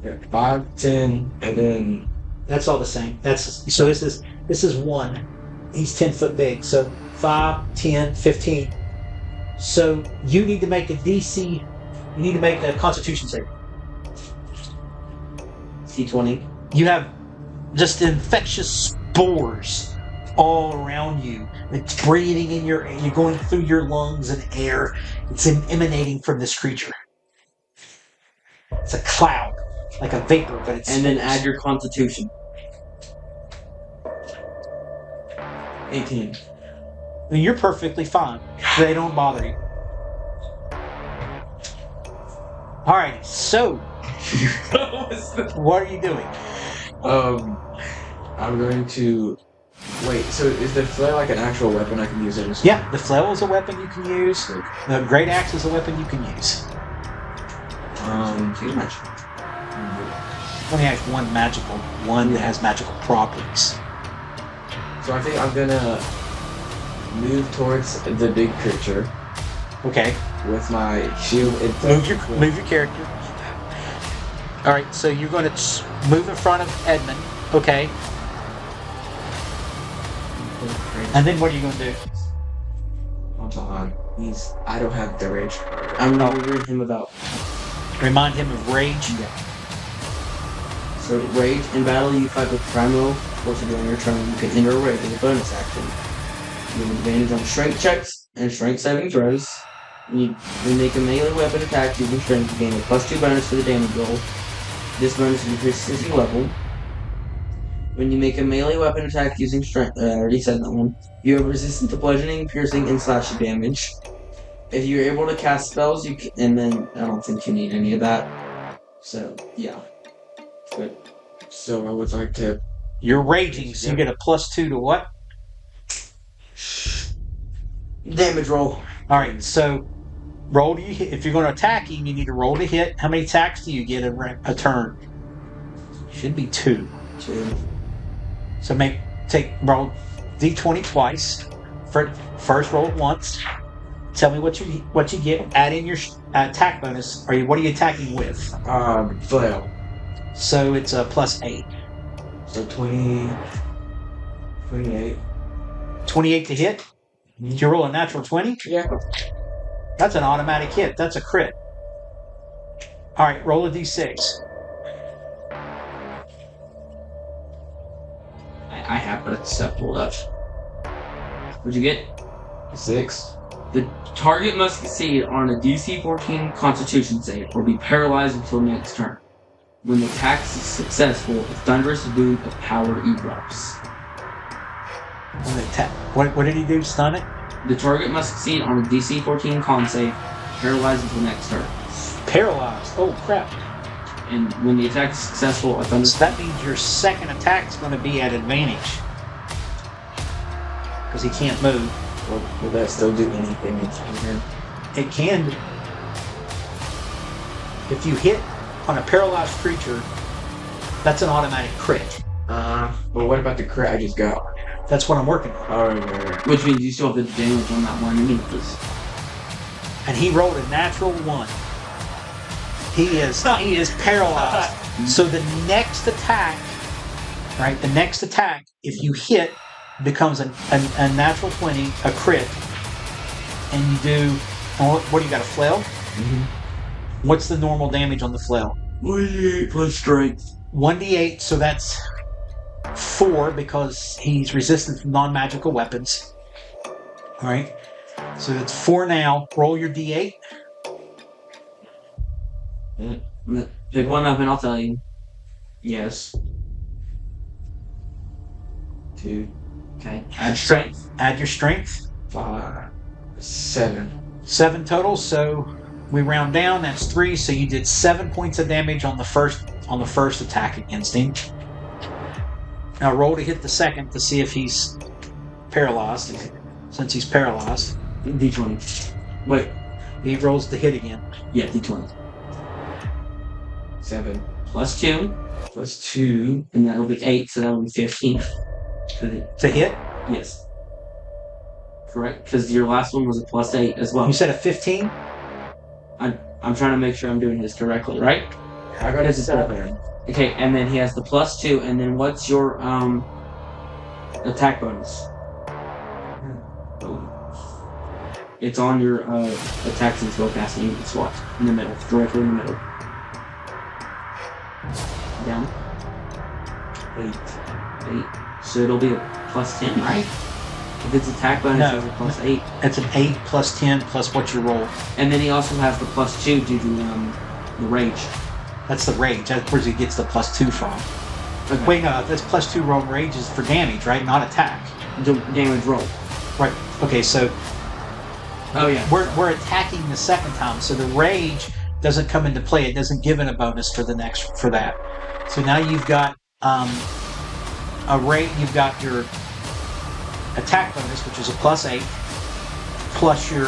Yeah, 5, 10, and then That's all the same. So this is 1. He's 10 foot big. So 5, 10, 15. So you need to make a DC. You need to make a Constitution save. C20. You have just infectious spores all around you. It's breathing in you're going through your lungs and air. It's emanating from this creature. It's a cloud, like a vapor, but it's... And then add your Constitution. 18. I mean, you're perfectly fine. They don't bother you. Alright, so what are you doing? I'm going to wait. So is the flail like an actual weapon I can use in this? Yeah, the flail is a weapon you can use. The great axe is a weapon you can use. Too much. Only has one magical, one that has magical properties. So I think I'm gonna move towards the big creature Okay. with my shield. Move your character. All right, so you're going to move in front of Edmund. Okay. And then what are you going to do? Hold on. I don't have the rage. I'm not read him about. Remind him of rage. Yeah. So rage in battle, you fight with primal. What to do on your turn? You can enter a rage as a bonus action. You have advantage on strength checks and strength saving throws. You make a melee weapon attack using strength. You gain a +2 bonus for the damage roll. This bonus increases as you level. When you make a melee weapon attack using strength, I already said that one. You have resistance to bludgeoning, piercing, and slashing damage. If you're able to cast spells, you can, and then I don't think you need any of that. So yeah, good. So I would like to. You're raging, so you get a +2 to what? Damage roll. All right, so roll to hit. If you're going to attack him, you need to roll to hit. How many attacks do you get a turn? Should be 2. 2. So roll d20 twice. First roll it once. Tell me what you get. Add in your attack bonus. What are you attacking with? Flail. So it's a +8. So 20. 28. 28 to hit. Did you roll a natural 20? Yeah. That's an automatic hit. That's a crit. All right, roll a d6. I have but it's pulled up. What'd you get? 6. The target must succeed on a DC 14 Constitution save or be paralyzed until next turn. When the attack is successful, a thunderous boom of power erupts. What did he do? Stun it? The target must succeed on a DC 14 con save, paralyzed until next turn. Paralyzed. Oh, crap. And when the attack is successful, a thunderous... So that means your second attack is going to be at advantage. Because he can't move. Will that still do anything in here? It can. If you hit on a paralyzed creature, that's an automatic crit. But what about the crit I just got? That's what I'm working on. Oh, right. Which means you still have the damage on that one anyways. And he rolled a natural 1. He is paralyzed. So the next attack, right? The next attack, if you hit, becomes a natural 20, a crit, and you do. What do you got? A flail? Mm-hmm. What's the normal damage on the flail? 1d8 plus strength. 1d8. So that's 4 because he's resistant to non-magical weapons. All right. So it's 4 now. Roll your d8. Pick one up and I'll tell you. Yes. 2. Okay. Add strength. Add your strength. 5. 7. 7 total. So we round down. That's 3. So you did 7 points of damage on the first attack against him. Now roll to hit the second to see if he's paralyzed. Since he's paralyzed, D20. Wait. he rolls to hit again. Yeah, D20. 7. Plus 2. Plus 2. And that'll be 8, so that'll be 15. To hit? Yes. Correct? Because your last one was a plus 8 as well. You said a 15? I'm trying to make sure I'm doing this correctly, right? I got a 7. Okay, and then he has the plus 2, and then what's your attack bonus? It's on your attacks and spellcasting slot in the middle, directly in the middle. Down. 8. So it'll be a plus 10, right? If it's attack bonus, No. it's a plus 8. It's an 8 plus 10 plus what you roll. And then he also has the plus 2 due to the rage. That's the rage. That's where he gets the plus 2 from. Okay. Wait, no, that's plus 2 roll rage is for damage, right? Not attack. Damage roll. Right. Okay, so Oh yeah. we're attacking the second time, so the rage doesn't come into play. It doesn't give it a bonus for that. So now you've got you've got your attack bonus, which is a plus 8, plus your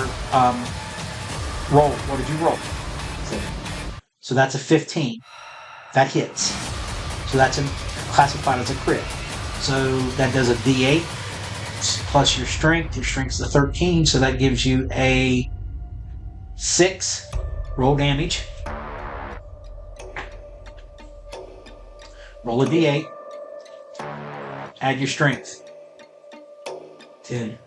roll. What did you roll? 7. So that's a 15. That hits. So that's classified as a crit. So that does a D8 plus your strength. Your strength's a 13, so that gives you a 6. Roll damage. Roll a D8. Add your strength. 10.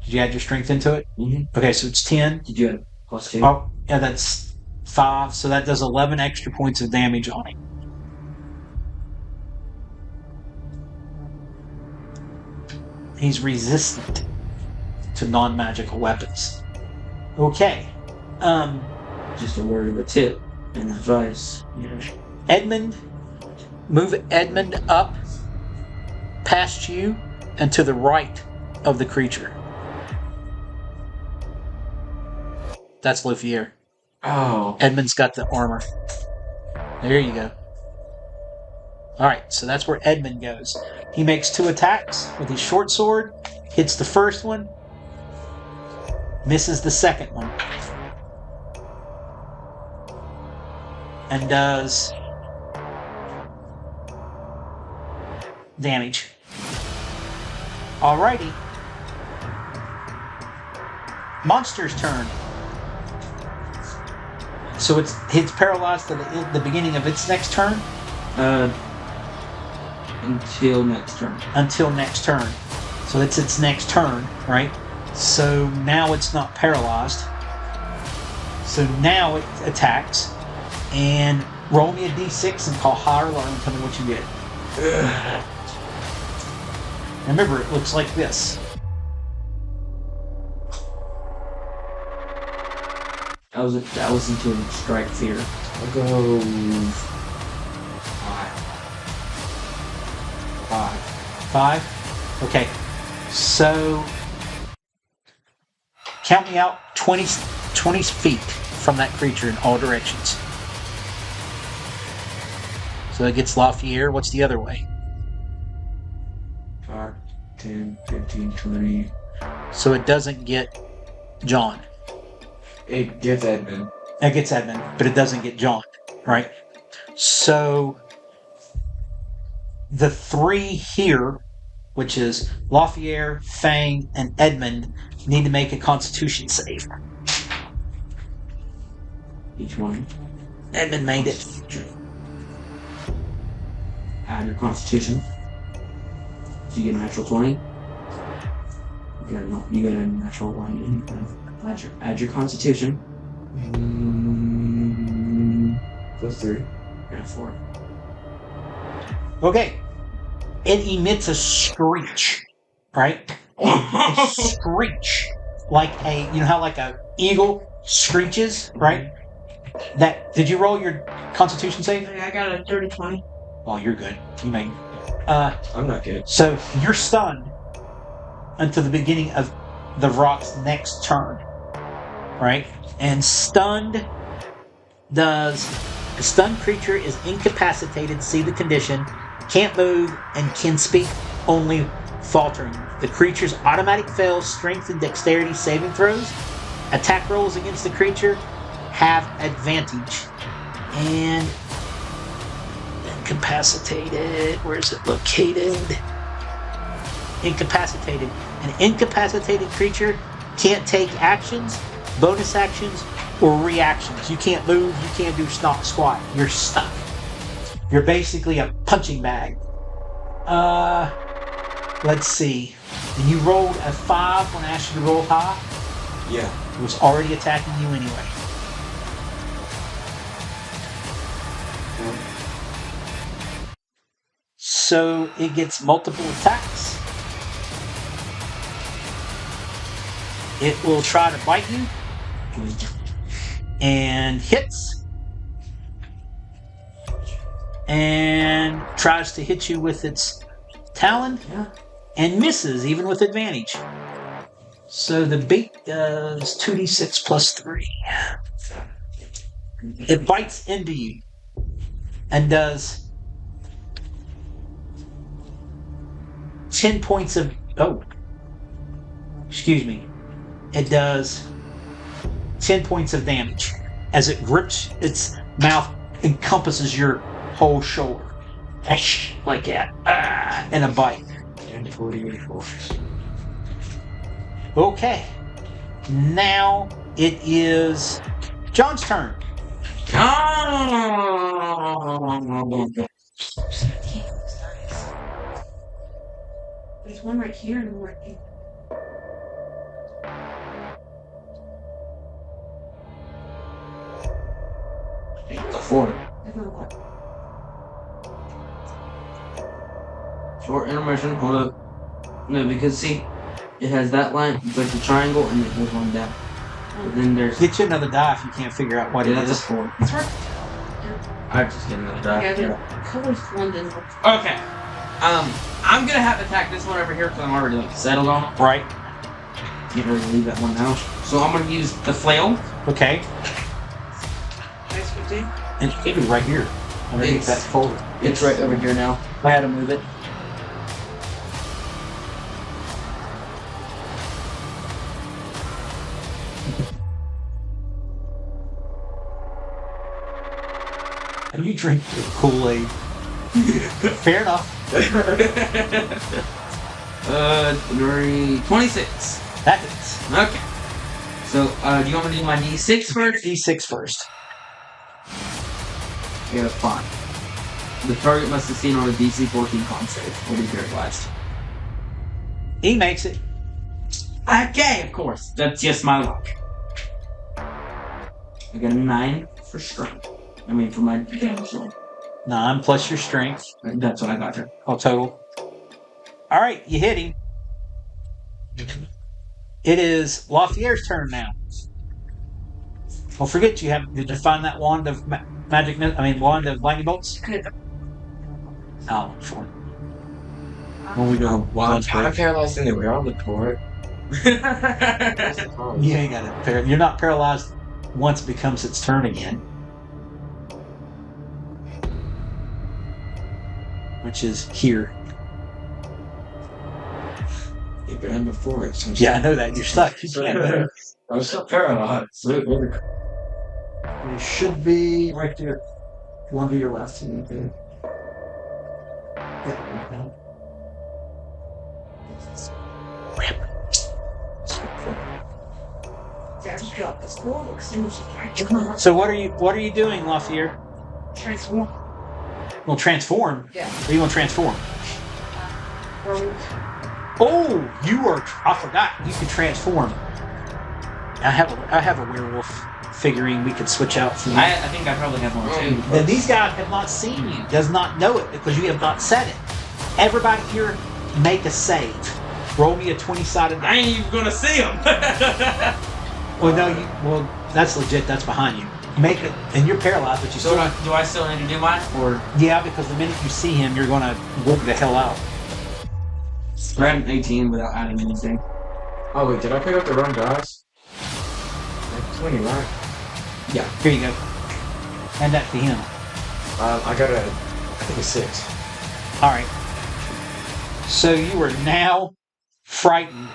Did you add your strength into it? Mm-hmm. Okay, so it's 10. Did you have plus 2? Oh, yeah, that's 5. So that does 11 extra points of damage on him. He's resistant to non-magical weapons. Okay. Just a word of a tip and advice. Edmund. Move Edmund up past you and to the right of the creature. That's Luthier. Oh. Edmund's got the armor. There you go. Alright, so that's where Edmund goes. He makes 2 attacks with his short sword, hits the first one, misses the second one, and does damage. Alrighty. Monster's turn. So it's paralyzed at the beginning of its next turn? Until next turn. Until next turn. So it's its next turn, right? So now it's not paralyzed. So now it attacks. And roll me a d6 and call high or low and tell me what you get. Remember, it looks like this. That was into strike fear. I'll go 5. 5? Okay. So, count me out 20 feet from that creature in all directions. So it gets Lafayette. What's the other way? 5, 10, 15, 20. So it doesn't get John. It gets Edmund. It gets Edmund, but it doesn't get John, right? So the 3 here, which is Lafayette, Fang, and Edmund, need to make a Constitution save. Each one. Edmund made it. Add your Constitution. So you get a natural 20. You get a natural 1. Add your Constitution. Plus 3. And a 4. Okay. It emits a screech, right? A screech. Like you know how like a eagle screeches, right? Did you roll your Constitution save? I got a 30-20. Well, you're good. You may. I'm not good. So you're stunned until the beginning of the rock's next turn, right? And stunned does a stunned creature is incapacitated. See the condition, can't move, and can speak only faltering. The creature's automatic fails strength and dexterity saving throws. Attack rolls against the creature have advantage. And incapacitated. Where's it located? Incapacitated. An incapacitated creature can't take actions, bonus actions, or reactions. You can't move. You can't do squat. You're stuck. You're basically a punching bag. Let's see. And you rolled a 5 when I asked you to roll high. Yeah. It was already attacking you anyway. So it gets multiple attacks. It will try to bite you. And hits. And tries to hit you with its talon. And misses, even with advantage. So the bait does 2d6 plus 3. It bites into you. And does 10 points of... Oh. Excuse me. It does 10 points of damage. As it grips its mouth, encompasses your whole shoulder. Like that. And a bite. And 44. Okay. Now it is John's turn. There's one right here and one right here. A 4. Short intermission. Hold up. No, because see, it has that line. It's like a triangle, and it goes one down. But then there's. Get you another die if you can't figure out what it That's a is. 4. It's right. I just get another die. Yeah, the colors blend in. Okay. I'm gonna have to attack this one over here because I'm already like settled on it. Right. Can't really leave that one now. So I'm gonna use the flail. Okay. Nice 15. And it could be right here. Underneath that folder. It's right over here now. I had to move it. And you drink the Kool-Aid. Fair enough. 26. That hits. Okay. So, do you want me to do my D6 first? D6 first. Yeah, 5. The target must succeed on a DC 14 con save. What is your advice? He makes it. Okay, of course. That's just my luck. I got a 9 for strength. I mean, for my damage roll. 9 plus your strength. That's what I got there. All total. All right, you hit him. It is Lafayette's turn now. Don't forget, did you find that wand of wand of lightning bolts? Oh, for it. When we go I'm paralyzed anyway. I'll look for it. You ain't got it. You're not paralyzed once it becomes its turn again. Which is here. You've been before it. So Yeah, I know that. You're stuck. You can't move. I'm still paralyzed. It should be right there. One to your left. So what are you doing, Lafayette? Transform. Well, transform? Yeah. What do you want to transform? Oh, I forgot. You can transform. I have a werewolf figurine we could switch out for you. I think I probably have one too. Then these guys have not seen you, does not know it because you have not said it. Everybody here, make a save. Roll me a 20-sided. I ain't even gonna see him. Well, no, that's legit. That's behind you. Make it, and you're paralyzed, but you So still. do I still need to do mine, or Yeah, because the minute you see him, you're gonna walk the hell out. we're at an 18 without adding anything? Oh wait, did I pick up the wrong dice? Like 20, right? Yeah. Here you go. Hand that to him. I got I think a 6. All right. So you are now frightened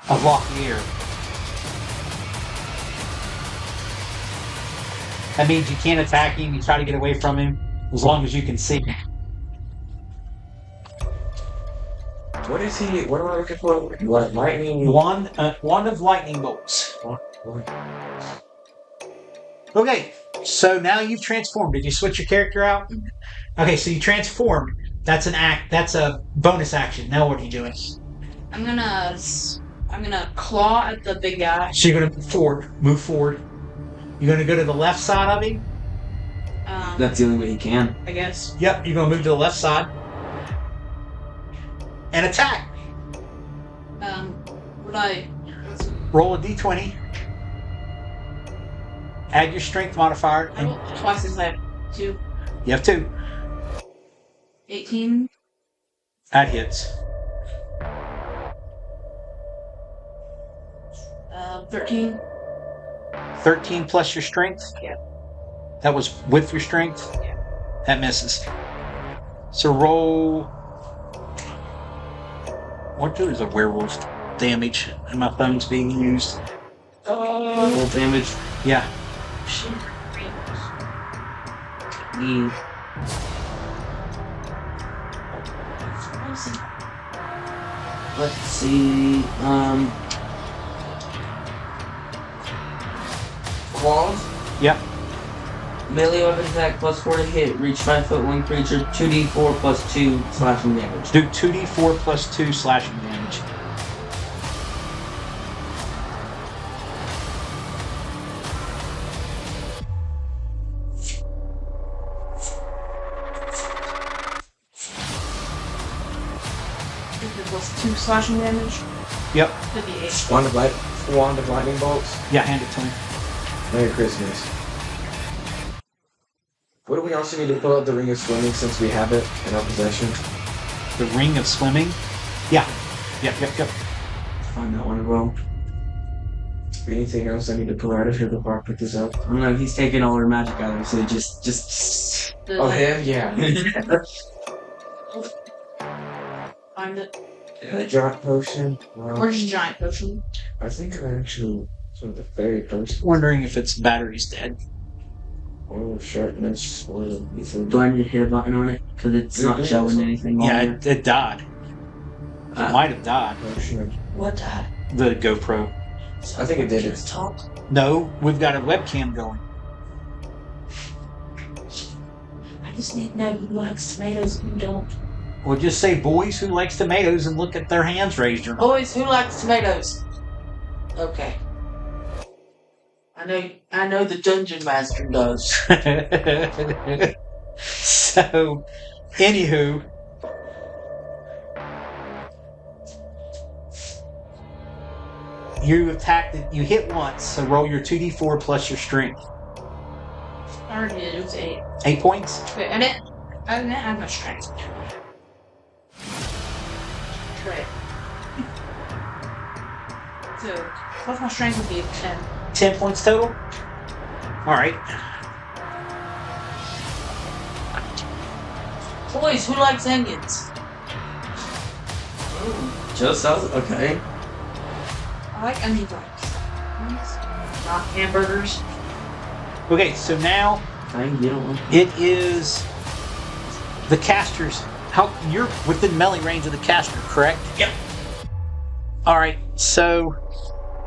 of Lafayette. That means you can't attack him. You try to get away from him as long as you can see. What is he? What am I looking for? What, lightning? Wand of lightning bolts. Okay, so now you've transformed. Did you switch your character out? Okay, so you transformed. That's an act. That's a bonus action. Now what are you doing? I'm gonna claw at the big guy. So you're gonna move forward. You're gonna go to the left side of him. That's the only way he can. I guess. Yep, you're gonna move to the left side and attack. Would I? Roll a d20. Add your strength modifier. I rolled twice as I have 2. You have 2. 18. That hits. 13. 13 plus your strength? Yeah. That was with your strength? Yeah. That misses. So roll. What is a werewolf damage? And my thumb's being used. Full damage. Yeah. Let's see. Claws. Yep. Melee weapon attack plus 4 to hit. Reach 5 foot 1 creature. 2d4 plus 2 slashing damage. Do 2d4 plus 2 slashing damage. Plus 2 slashing damage. Yep. 58. Wand of lightning bolts. Yeah, hand it to him. Merry Christmas. What do we also need to pull out the ring of swimming since we have it in our possession? The ring of swimming? Yeah. Yep. Find that one as well. Anything else I need to pull out of here before I pick this up? I don't know. He's taking all our magic out of it, so just. Oh, him? Yeah. Find it. A giant potion. Where's the giant potion? I think I actually some of the fairy potions. Wondering if its battery's dead. Oil of sharpness. Oil of lethal. Do I need to hit a button on it? Because it's not showing anything on Yeah, there. it died. It might have died. Potion. What died? The GoPro. I think it did it. Talk. No, we've got a webcam going. I just need to know who likes tomatoes and who don't. Well, just say boys who likes tomatoes and look at their hands raised or not. Boys, who likes tomatoes? Okay. I know the dungeon master does. So, anywho, you attacked it. You hit once, so roll your 2d4 plus your strength. I already did. It was 8. 8 points. Wait, I didn't have my strength. Right. So, plus my strength would be 10. 10 points total. All right. Boys, who likes onions? Just us? Okay. I like onion rings. Not hamburgers. Okay, so now You don't want it is the casters. You're within melee range of the caster, correct? Yep. All right. So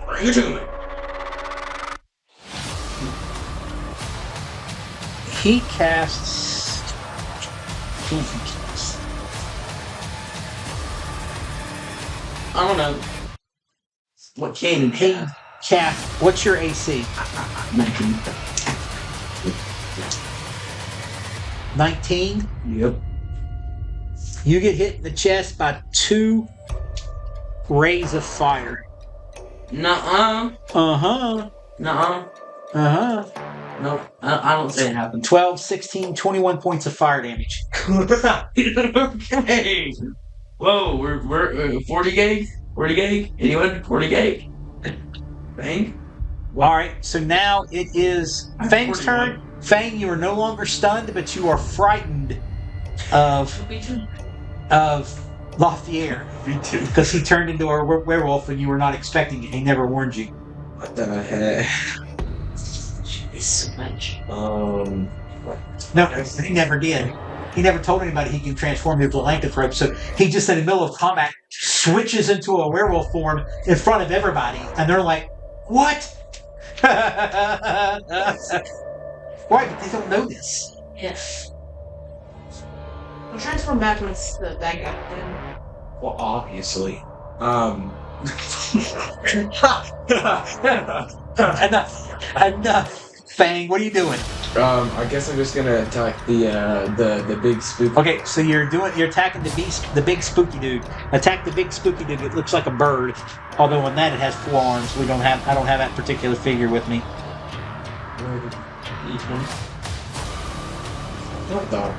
Bring it to me. he casts. I don't know. What Caden He cast. What's your AC? 19. 19. Yep. You get hit in the chest by 2 rays of fire. Nuh-uh. Uh-huh. Nuh-uh. Uh-huh. Nope. I don't say it happened. 12, 16, 21 points of fire damage. Okay. Whoa, we're 40 gauge? 40 gauge? Anyone? 40 gauge? Bang. Alright, so now it is Fang's turn. Fang, you are no longer stunned, but you are frightened of Lafayette. Me too. Because he turned into a werewolf and you were not expecting it. He never warned you. What the heck? It's so much. No, he never did. He never told anybody he can transform into a lycanthrope, so he just in the middle of combat switches into a werewolf form in front of everybody, and they're like, what? Why? But they don't know this. Yes. I'll transform back with the bad guy then. Well, obviously. Enough. Fang, what are you doing? I guess I'm just gonna attack the big spook. Okay, so you're attacking the big spooky dude. Attack the big spooky dude. It looks like a bird, although on that it has 4 arms. I don't have that particular figure with me. What the?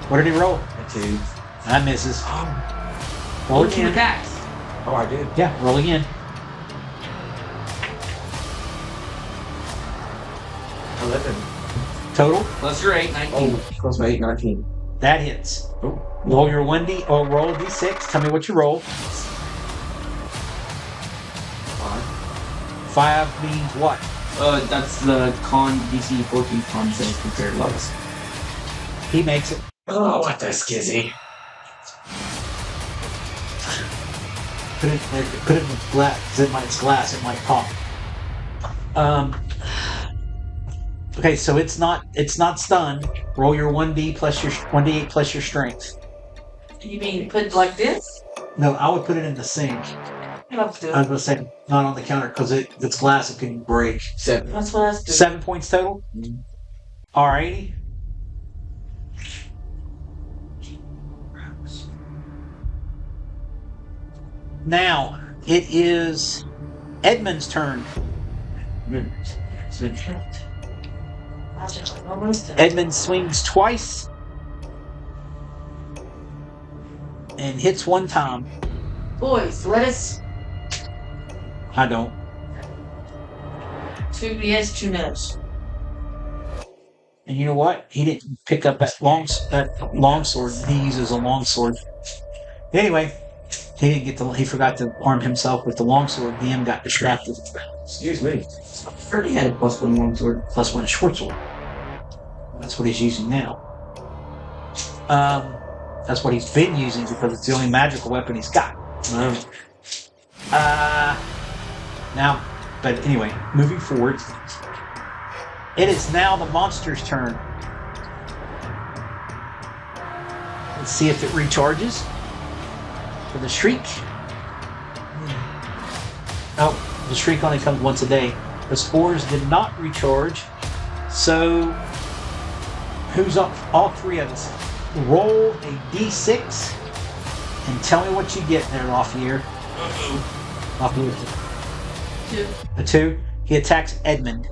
What did he roll? A 2. That misses. Roll Two again. attacks. Oh, I did. Yeah, roll again. 11. Total. Plus your 8, 19. Oh, plus my 8, 19. That hits. Oh. Roll your 1d or roll a d6. Tell me what you roll. 5. 5 means what? That's the con DC 14 con save compared to us. He makes it. Oh, what the skizzy? Put it in the glass. It's glass. It might pop. Okay, so it's not stunned. Roll your 1d plus your 1d8 plus your strength. You mean put it like this? No, I would put it in the sink. Let's do I was it. gonna say not on the counter because it's glass. It can break. 7. That's what I was doing. 7 points total. Alrighty. Now it is Edmund's turn. Edmund swings twice and hits 1 time. Boys, let us. I don't. 2 yes, 2 no's. And you know what? He didn't pick up that longsword. He uses a longsword. Anyway, he forgot to arm himself with the longsword. DM got distracted. Excuse me. I already had a plus 1 longsword. Plus 1 short sword. That's what he's using now. That's what he's been using because it's the only magical weapon he's got. Now, but anyway, moving forward, it is now the monster's turn. Let's see if it recharges for the shriek. Oh, the shriek only comes once a day. The spores did not recharge. So, who's up? All three of us. Roll a d6 and tell me what you get there, Lafayette. Lafayette. 2. A 2. He attacks Edmund.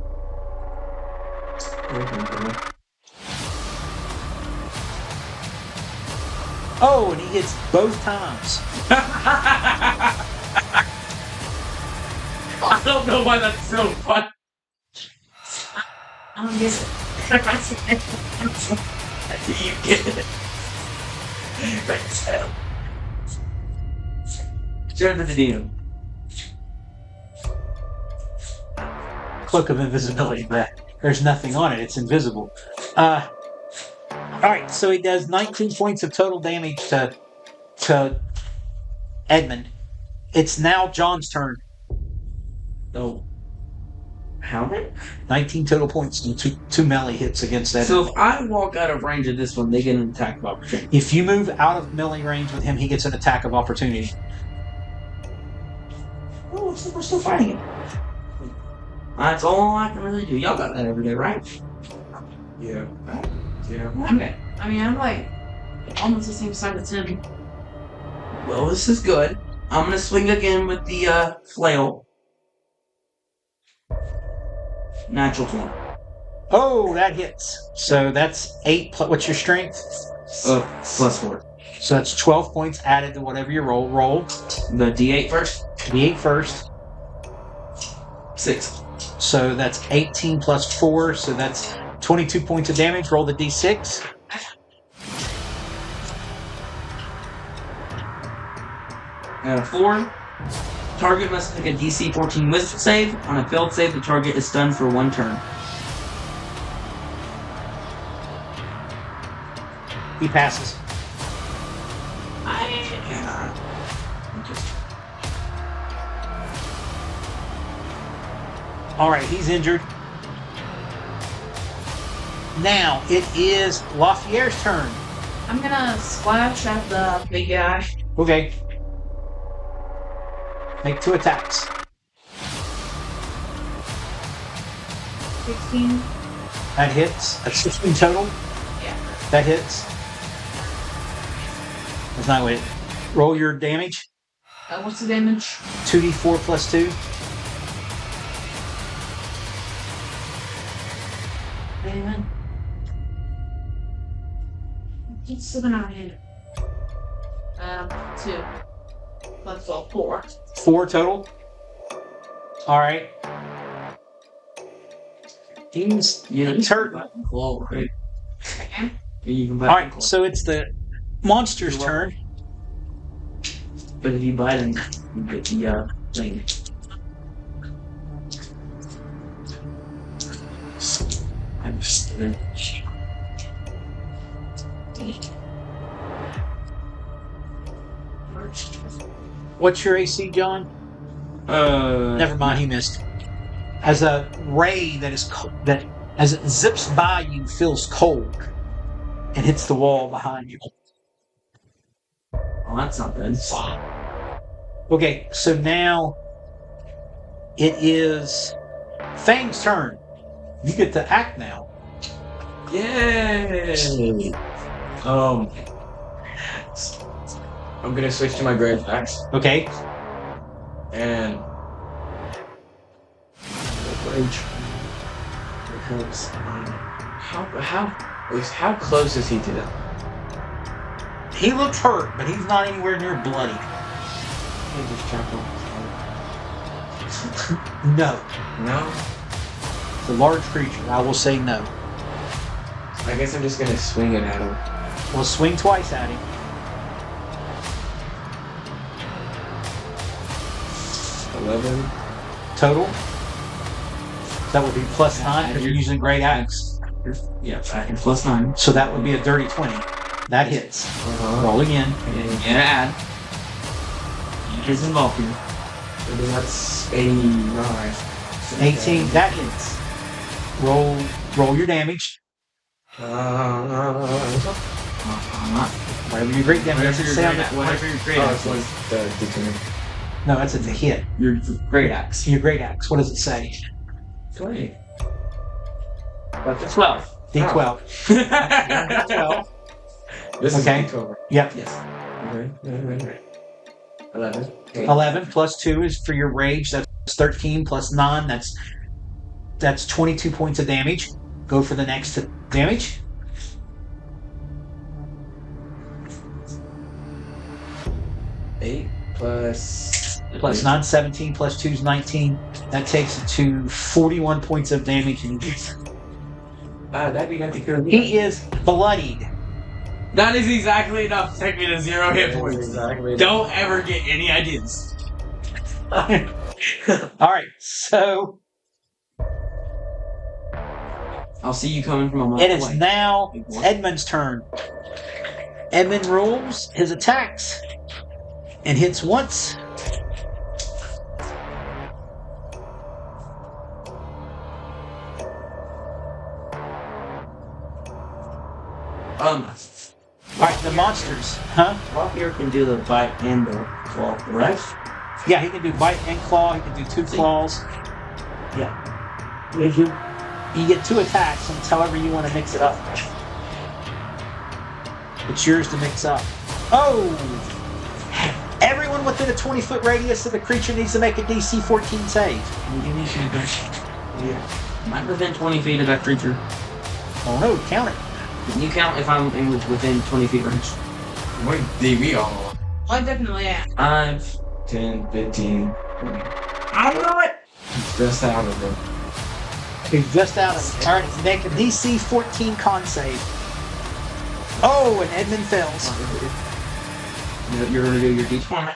Oh, and he hits both times. I don't know why that's so fun. I don't get it. You get it. Turn to the DM. Cloak of invisibility, but there's nothing on it. It's invisible. Alright, so he does 19 points of total damage to Edmund. It's now John's turn. Oh. How many? 19 total points and two melee hits against Edmund. So if I walk out of range of this one, they get an attack of opportunity. If you move out of melee range with him, he gets an attack of opportunity. Oh, looks like we're still fighting it. That's all I can really do. Y'all got that every day, right? Yeah. Yeah. Okay. I mean, I'm like almost the same size as him. Well, this is good. I'm gonna swing again with the flail. Natural 20. Oh, that hits. So that's 8. What's your strength? Plus 4. So that's 12 points added to whatever you roll. Roll. The D8 first. D8 first. 6. So that's 18 plus 4. So that's 22 points of damage. Roll the D6. And a 4. Target must make a DC 14 Wisdom save. On a failed save, the target is stunned for 1 turn. He passes. Alright, he's injured. Now, it is Lafayette's turn. I'm gonna splash at the big guy. Okay. Make 2 attacks. 16. That hits. That's 16 total. Yeah. That hits. That's not what it. Roll your damage. What's the damage? 2d4 plus 2. Amen. It's still gonna hit. 2. Plus 4. 4 total. Alright. He's hurt. Well, right. Okay. You can bite Alright, so it's the monster's turn. But if you bite him, you get the thing. I'm just What's your AC, John? Never mind, he missed. As a ray that as it zips by you feels cold and hits the wall behind you. Oh, that's not good. Okay, so now it is Fang's turn. You get to act now. Yay! I'm gonna switch to my great axe Okay. and rage. It helps. How close is he to them? He looks hurt, but he's not anywhere near bloody. I just chop off No. No? It's a large creature. I will say no. I guess I'm just gonna swing it at him. We'll swing twice at him. 11. Total. That would be plus 9 because you're using great axe. Yeah, back in plus 9. So that would be a dirty 20. That hits. Roll again. And get an add. He's involved here. So then that's 89. 18. That hits. Roll your damage. Whatever your great damage. Whatever your great axe was. No, that's a hit. Your great axe. Your great axe. What does it say? 20. That's a 12. D12. D12. This Okay. is D12. Yep. Yes. Okay. 11. 11 plus 2 is for your rage. That's 13 plus 9. That's 22 points of damage. Go for the next damage. Eight plus 9, 17 plus 2 is 19. That takes it to 41 points of damage. that'd be enough to kill me. He is bloodied. That is exactly enough to take me to 0 hit That is points. exactly Don't ever get any ideas. Alright, so I'll see you coming from a mile it is away. now Edmund's turn. Edmund rolls his attacks and hits once. Alright, the monsters. Huh? Rapier can do the bite and the claw, right? Yeah, he can do bite and claw. He can do 2 claws. Yeah. You get 2 attacks, and it's however you want to mix it up. It's yours to mix up. Oh! Everyone within a 20-foot radius of the creature needs to make a DC 14 save. Yeah. I'm within 20 feet of that creature. Oh no, count it. Can you count if I'm within 20 feet range? What DB all? I definitely am. 5, 10, 15. I don't know it! Just out of it. He's just out of it. Alright, make a DC 14 con save. Oh, and Edmund fails. You're gonna do your D20.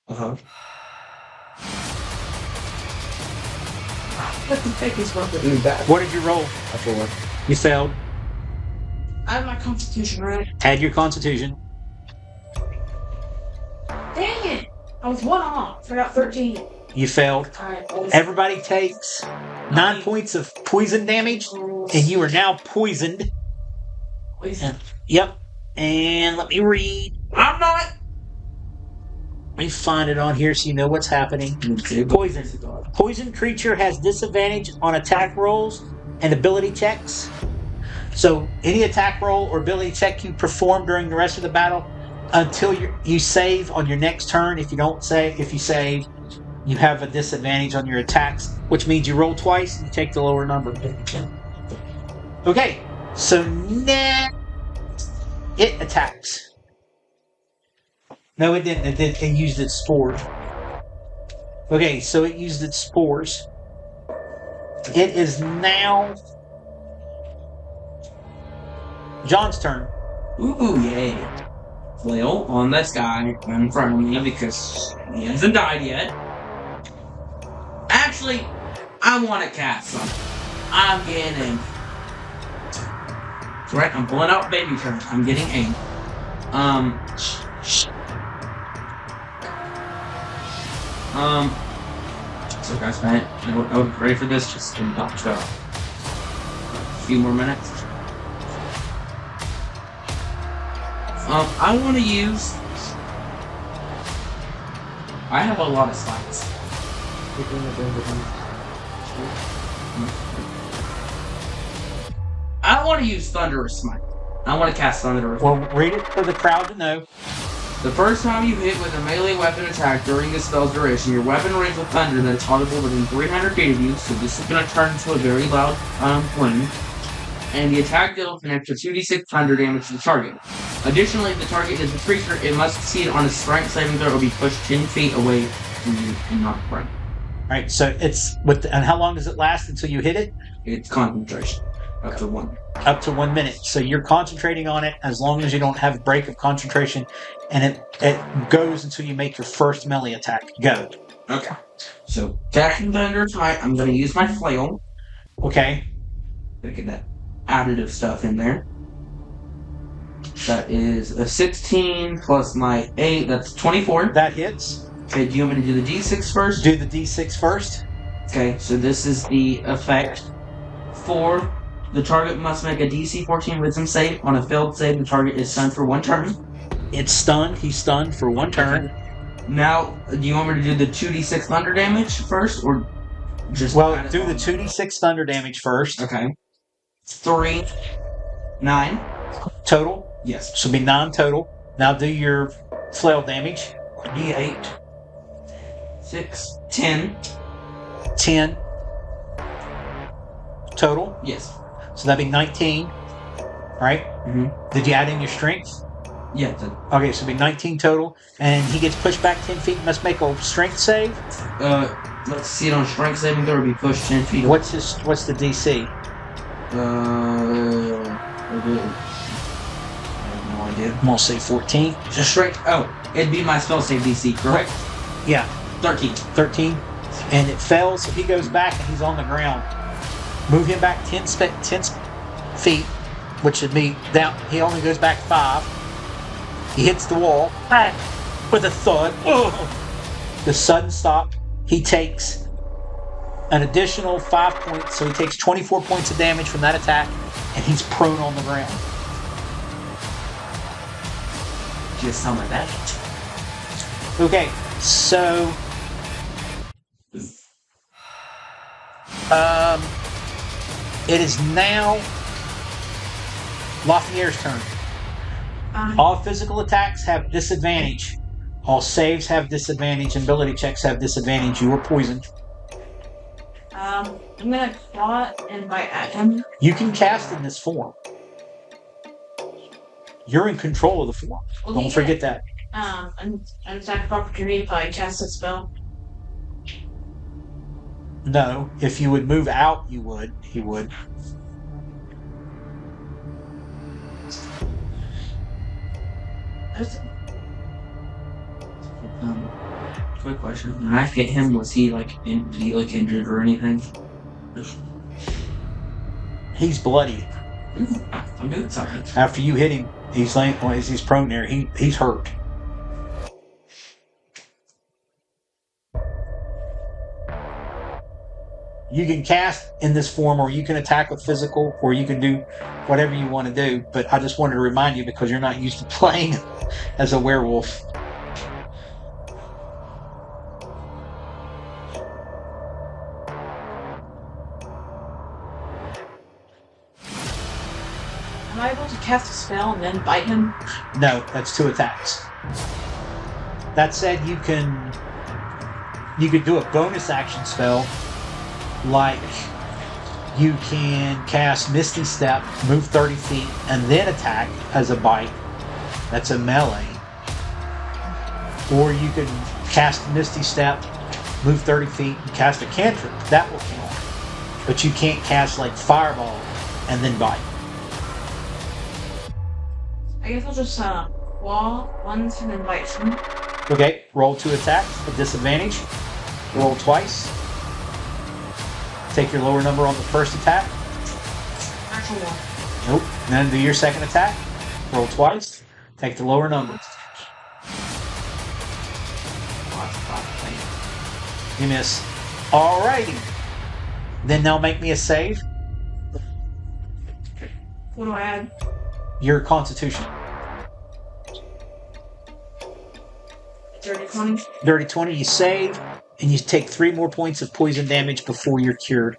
Uh-huh. What the heck is wrong with Ooh, that. What did you roll? A 4. You failed. I have my constitution right. Add your constitution. Dang it! I was 1 off. I got 13. You failed. Alright. Everybody takes 9 points of poison damage, and you are now poisoned. Poison. Yep. And let me read. I'm not! Let me find it on here so you know what's happening. Poison. Poison creature has disadvantage on attack rolls and ability checks. So any attack roll or ability check you perform during the rest of the battle until you save on your next turn. If you save, you have a disadvantage on your attacks, which means you roll twice and you take the lower number. Okay, so now it attacks. No, it didn't. It used its spores. Okay, so it used its spores. It is now John's turn. Ooh, yeah. Flail on this guy in front of me because he hasn't died yet. Actually, I want to cast something. I'm getting aim. That's right, I'm pulling out baby turn. I'm getting aim. So guys, I would pray for this just in about a few more minutes. I want to use. I have a lot of slots. I want to use Thunderous Smite. I want to cast Thunderous Smite. Well, read it for the crowd to know. The first time you hit with a melee weapon attack during the spell's duration, your weapon rings with thunder that is audible within 300 feet of you, so this is going to turn into a very loud flame. And the attack deals an extra 2d6 thunder damage to the target. Additionally, if the target is a creature, it must succeed on a strength saving throw or be pushed 10 feet away from you and not friend. Alright, so it's and how long does it last until you hit it? It's concentration. Up to 1. Up to 1 minute. So you're concentrating on it as long as you don't have a break of concentration, and it goes until you make your first melee attack. Go. Okay. So, casting Thunder Smite, I'm going to use my flail. Okay. Gonna get that additive stuff in there. That is a 16 plus my 8, that's 24. That hits. Okay, do you want me to do the d6 first? Do the d6 first. Okay, so this is the effect. 4. The target must make a DC 14 wisdom save. On a failed save, the target is stunned for 1 turn. It's stunned. He's stunned for 1 turn. Now, do you want me to do the 2d6 thunder damage first, or Just Well, add it do the on. 2d6 thunder damage first. Okay. 3, 9. Total. Yes. So it'll be 9 total. Now do your flail damage. D8. 6, 10. 10 total. Yes. So that'd be 19. Right? Mm-hmm. Did you add in your strength? Yeah. Okay, so it'll be 19 total. And he gets pushed back 10 feet and must make a strength save. Let's see it on strength saving throw. Be pushed 10 feet. What's the DC? I have no idea. I'm gonna say 14. Just strength. Oh, it'd be my spell save DC, correct? Yeah, 13. 13. And it fails, so he goes back and he's on the ground. Move him back 10 feet, which would be down. He only goes back 5. He hits the wall with a thud. The sudden stop. He takes an additional 5 points, so he takes 24 points of damage from that attack, and he's prone on the ground. Just some of that. Okay, so it is now Lafayette's turn. All physical attacks have disadvantage. All saves have disadvantage, and ability checks have disadvantage. You were poisoned. I'm gonna claw it and bite at him. You can cast in this form. You're in control of the form. Well, Don't forget that. An attack of opportunity if I cast a spell. No, if you would move out, you would. He would. Quick question. When I hit him, was he injured or anything? He's bloody. I'm doing something. After you hit him, he's laying. Well, he's prone there. He's hurt. You can cast in this form, or you can attack with physical, or you can do whatever you want to do. But I just wanted to remind you because you're not used to playing as a werewolf. Am I able to cast a spell and then bite him? No, that's 2 attacks. That said, you could do a bonus action spell, like you can cast Misty Step, move 30 feet, and then attack as a bite. That's a melee. Or you can cast Misty Step, move 30 feet, and cast a cantrip. That will count. But you can't cast like Fireball and then bite. I guess I'll just claw once and then bite him. Okay, roll 2 attacks at disadvantage. Roll twice. Take your lower number on the first attack. Actual 1. Nope. Then do your second attack. Roll twice. Take the lower number. You miss. Alrighty. Then now make me a save. What do I add? Your constitution. Dirty 20. Dirty 20, you save, and you take 3 more points of poison damage before you're cured.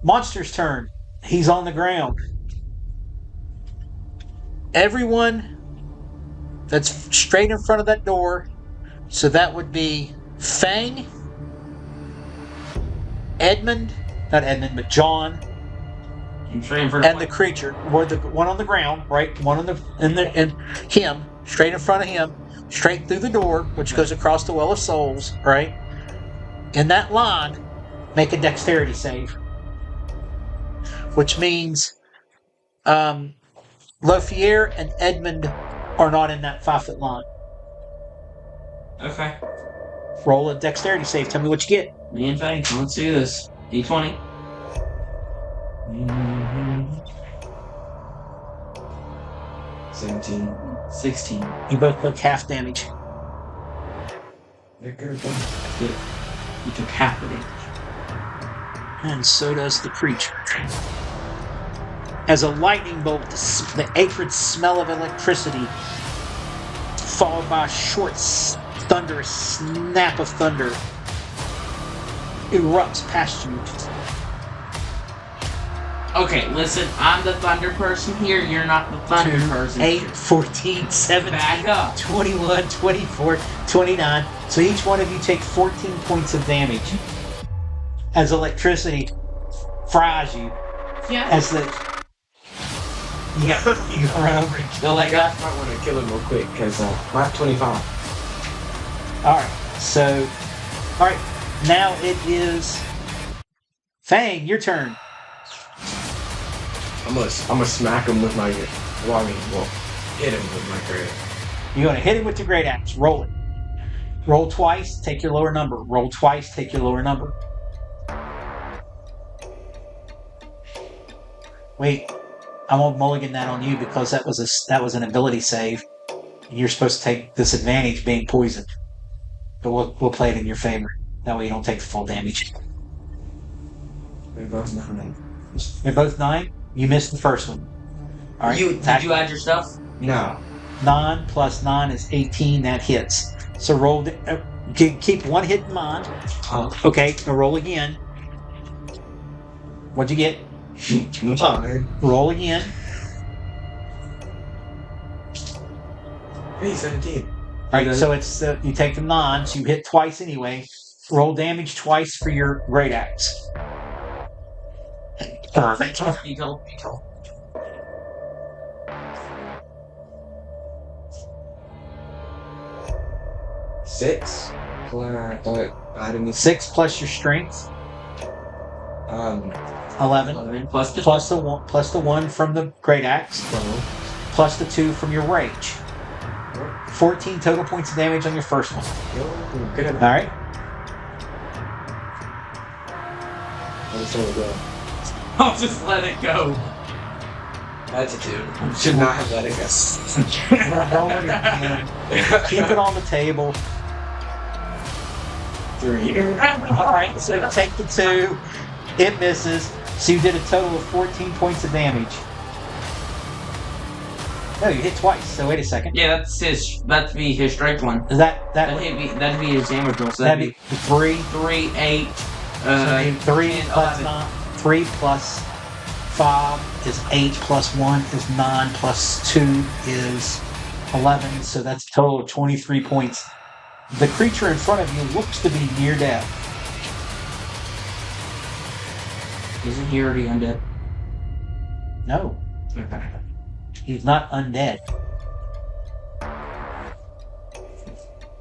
Monster's turn. He's on the ground. Everyone that's straight in front of that door, so that would be Fang, not Edmund, but John, and the creature, or the one on the ground, right? One on and him, straight in front of him, straight through the door, which goes across the Well of Souls, right? In that line, make a dexterity save, which means Lothier and Edmund are not in that 5-foot line. Okay. Roll a dexterity save. Tell me what you get. Me and Fang, let's do this. D20. 17. 16. You both took half damage. Good. You took half the damage. And so does the creature. As a lightning bolt, the acrid smell of electricity, followed by a short, thunderous snap of thunder, erupts past you. Okay, listen, I'm the thunder person here, you're not the thunder person. 8, 14, 17, Back up. 21, 24, 29. So each one of you take 14 points of damage as electricity fries you. Yeah. As the you run over and kill that guy. I might want to kill him real quick because I'm at 25. Alright, now it is Fang, your turn. I'm gonna smack him with my. Hit him with my great. You're going to hit him with your great axe. Roll it. Roll twice, take your lower number. Roll twice, take your lower number. Wait, I'm gonna mulligan that on you because that was an ability save. And you're supposed to take disadvantage being poisoned. But we'll play it in your favor. That way you don't take the full damage. We're both 9. You're both 9. You missed the first one. All right. Did you add your stuff? No. 9 plus 9 is 18. That hits. So roll. Keep one hit in mind. Okay. Now roll again. What'd you get? 9. Roll again. Hey, 17. All right. So it's you take the 9. So you hit twice anyway. Roll damage twice for your great axe. You go. 6. Adding 6 plus your strength. 11. 11 plus the 1 from the great axe. 12. Plus the 2 from your rage. 14 total points of damage on your first one. Good. All right. I'll just let it go. Attitude. Should not have let it go. Keep it on the table. 3. All right. So take the 2. It misses. So you did a total of 14 points of damage. No, you hit twice. So wait a second. Yeah, that'd be his strike one. Is that'd be his damage roll. So that'd be 3. 3, 8. So 3 10, plus 11. 9. 3 plus 5 is 8 plus 1 is 9 plus 2 is 11. So that's a total of 23 points. The creature in front of you looks to be near death. Isn't he already undead? No, Okay. he's not undead.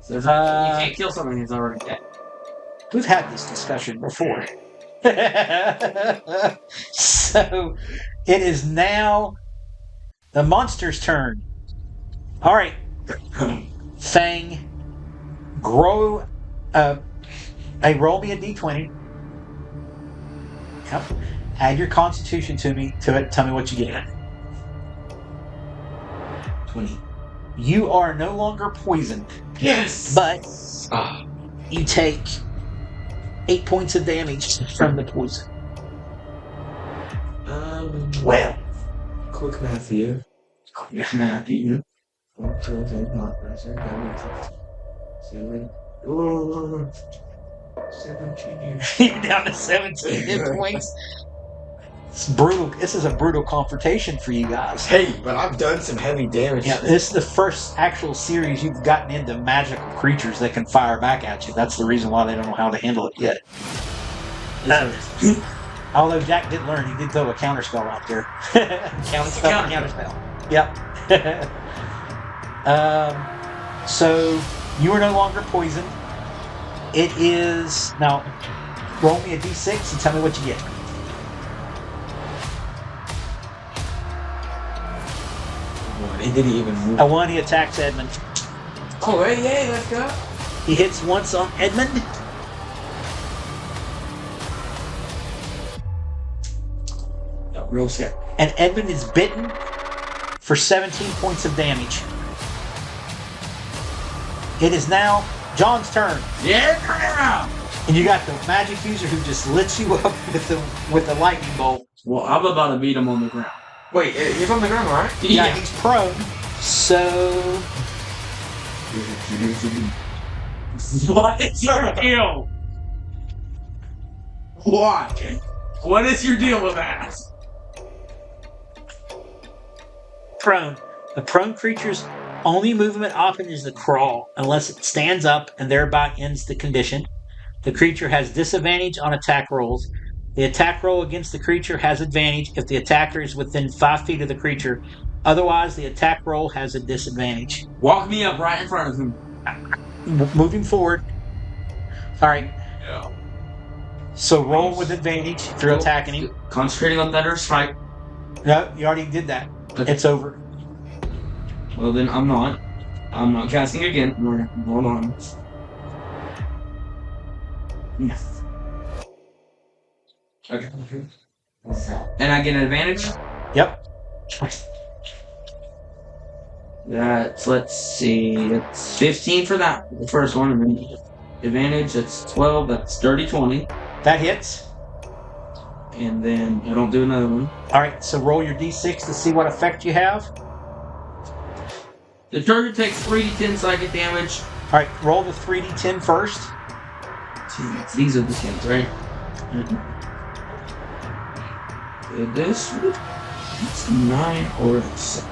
So you can't kill someone who's already dead. We've had this discussion before. So it is now the monster's turn. All right, Fang, roll me a d20. Yep. Add your constitution to it. Tell me what you get. 20. You are no longer poisoned. Yes! But you take 8 points of damage from the poison. Well, quick math here. 1, 2, 3, 4, 5, 6, 7, 17. you're down to 17 hit points. It's brutal. This is a brutal confrontation for you guys. Hey, but I've done some heavy damage. Yeah, this is the first actual series you've gotten into magical creatures that can fire back at you. That's the reason why they don't know how to handle it yet. Although Jack did learn, he did throw a counterspell out there. Counterspell. Yep. So you are no longer poisoned. It is now. Roll me a d6 and tell me what you get. He didn't even move. A 1. He attacks Edmund. Oh, hey, let's go. He hits once on Edmund. Real sick. And Edmund is bitten for 17 points of damage. It is now John's turn. Yeah! And you got the magic user who just lets you up with the lightning bolt. Well, I'm about to beat him on the ground. Wait, he's on the ground, right? Yeah, he's prone. So What is your deal? Why? What is your deal with that? Prone. A prone creature's only movement option is to crawl, unless it stands up and thereby ends the condition. The creature has disadvantage on attack rolls. The attack roll against the creature has advantage if the attacker is within 5 feet of the creature. Otherwise, the attack roll has a disadvantage. Walk me up right in front of him. Moving forward. All right. Yeah. So roll with advantage if you're attacking him. Concentrating on Thunder Strike. No, you already did that. Okay. It's over. Well, then I'm not. I'm not casting again. Hold on. No. Okay. And I get an advantage? Yep. That's, let's see, it's 15 for that, the first one, and then advantage, that's 12, that's dirty 20. That hits. And then I don't do another one. All right, so roll your d6 to see what effect you have. The target takes 3d10 psychic damage. All right, roll the 3d10 first. These are the 10s, right? This, it's 9 or a 6.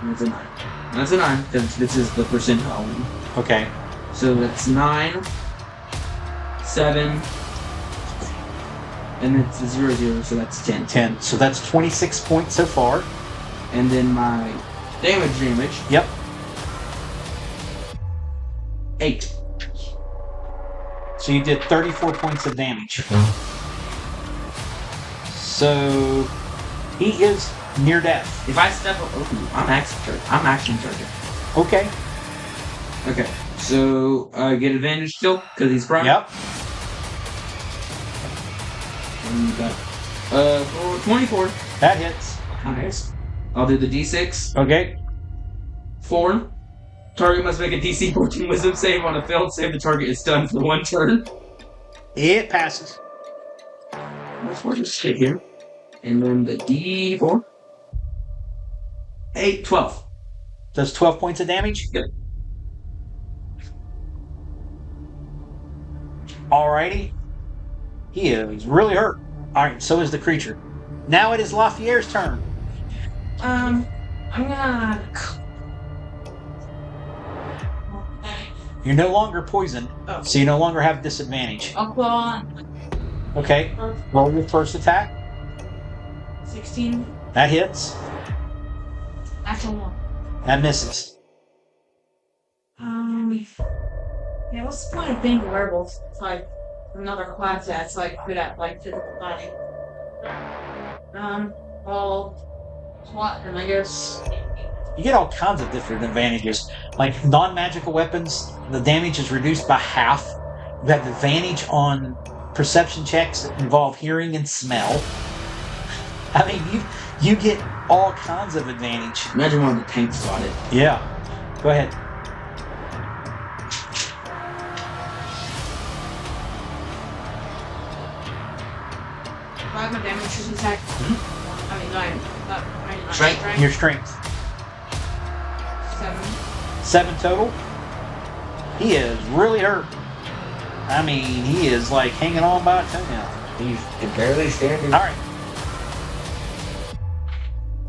That's a 9. That's a 9, because this is the percentile one. Okay. So that's 9, 7, and it's a 0, 0, so that's 10. 10. So that's 26 points so far. And then my damage. Yep. 8. So you did 34 points of damage. So he is near death. If I step up, I'm action target. Okay. Okay. So I get advantage still because he's prone. Yep. For 24. That hits. Nice. I'll do the d6. Okay. 4. Target must make a DC 14 Wisdom save. On a failed save, the target is stunned for 1 turn. It passes. Let's just sit here. And then the d4. 8, 12. Does 12 points of damage? Yep. Alrighty. He is really hurt. Alright, so is the creature. Now it is Lafayette's turn. I'm gonna. You're no longer poisoned, Oh. so you no longer have disadvantage. I'll claw Okay. Roll your first attack. 16. That hits. Actual 1. That misses. Yeah, what's the point of being a werewolf? It's like another class that's like good at like physical fighting. Well, SWAT, and I guess. You get all kinds of different advantages. Like non-magical weapons, the damage is reduced by half. You have advantage on perception checks that involve hearing and smell. I mean, you get all kinds of advantage. Imagine one of the tanks got it. Yeah. Go ahead. If I have my damage to attack. I mean, not Strength. Your strength. 7. 7 total. He is really hurt. I mean, he is like hanging on by a toenail. He's barely standing. All right.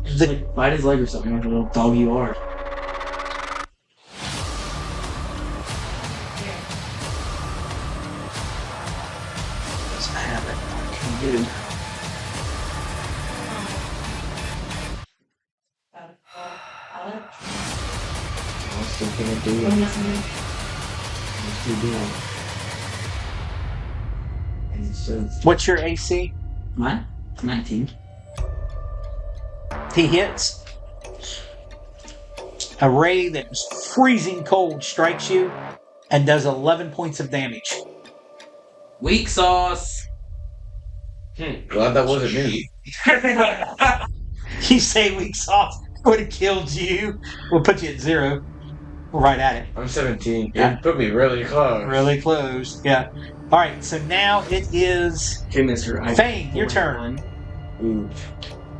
Just like bite his leg or something like a little dog you are. Doesn't have it. What can you do? What's he gonna do? What's he doing? And so What's your AC? Mine? 19. He hits. A ray that is freezing cold strikes you and does 11 points of damage. Weak sauce. glad that wasn't me. You say weak sauce would have killed you. We'll put you at 0. We're right at it. I'm 17. Yeah. It put me really close. Really close. Yeah. All right. So now it is Okay, mister. Fane, your turn. Ooh.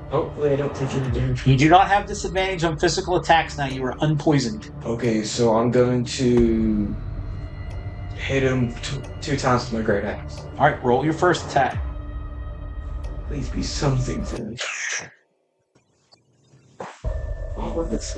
Hopefully I don't take any damage. You do not have disadvantage on physical attacks now. You are unpoisoned. Okay, so I'm going to hit him 2 times with my great axe. All right, roll your first attack. Please be something for me. Oh, that's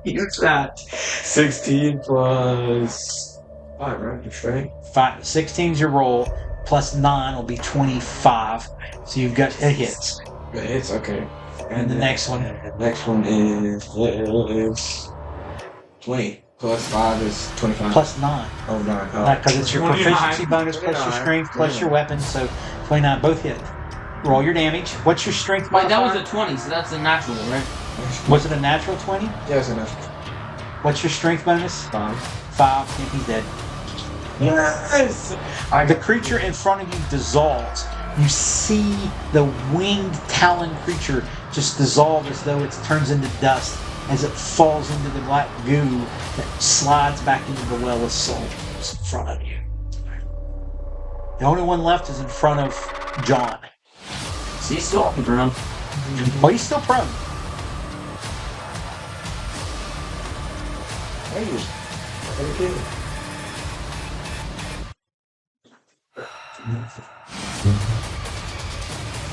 Use that. 16 plus 5, right? Your strength? 16's your roll, plus 9 will be 25. So you've got it hits. It hits, okay. And the next one? The next one is 20. Plus 5 is 25. Plus 9. Oh, 9. Because it's your 29. proficiency bonus plus your 29. strength plus your weapon, so 29, both hit. Roll your damage. What's your strength Wait, that modifier? was a 20, so that's a natural, right? Was it a natural 20? Yeah, it's enough. What's your strength bonus? 5. 5. Yeah, he's dead. Yes! The creature in front of you dissolves. You see the winged talon creature just dissolve as though it turns into dust as it falls into the black goo that slides back into the well of souls in front of you. The only one left is in front of John. So he's still off the ground. Oh, he's still prone. Hey,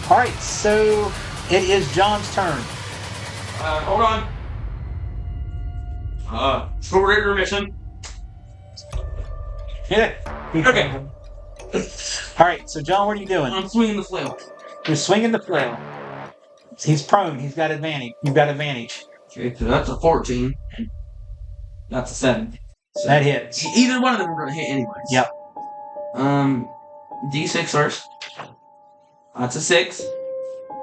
All right, so it is John's turn. Hold on. Short intermission. Yeah. Okay. All right, so John, what are you doing? I'm swinging the flail. You're swinging the flail. He's prone. He's got advantage. You've got advantage. Okay, so that's a 14. That's a 7. So that hits. Either one of them are going to hit anyways. Yep. D6 first. That's a 6.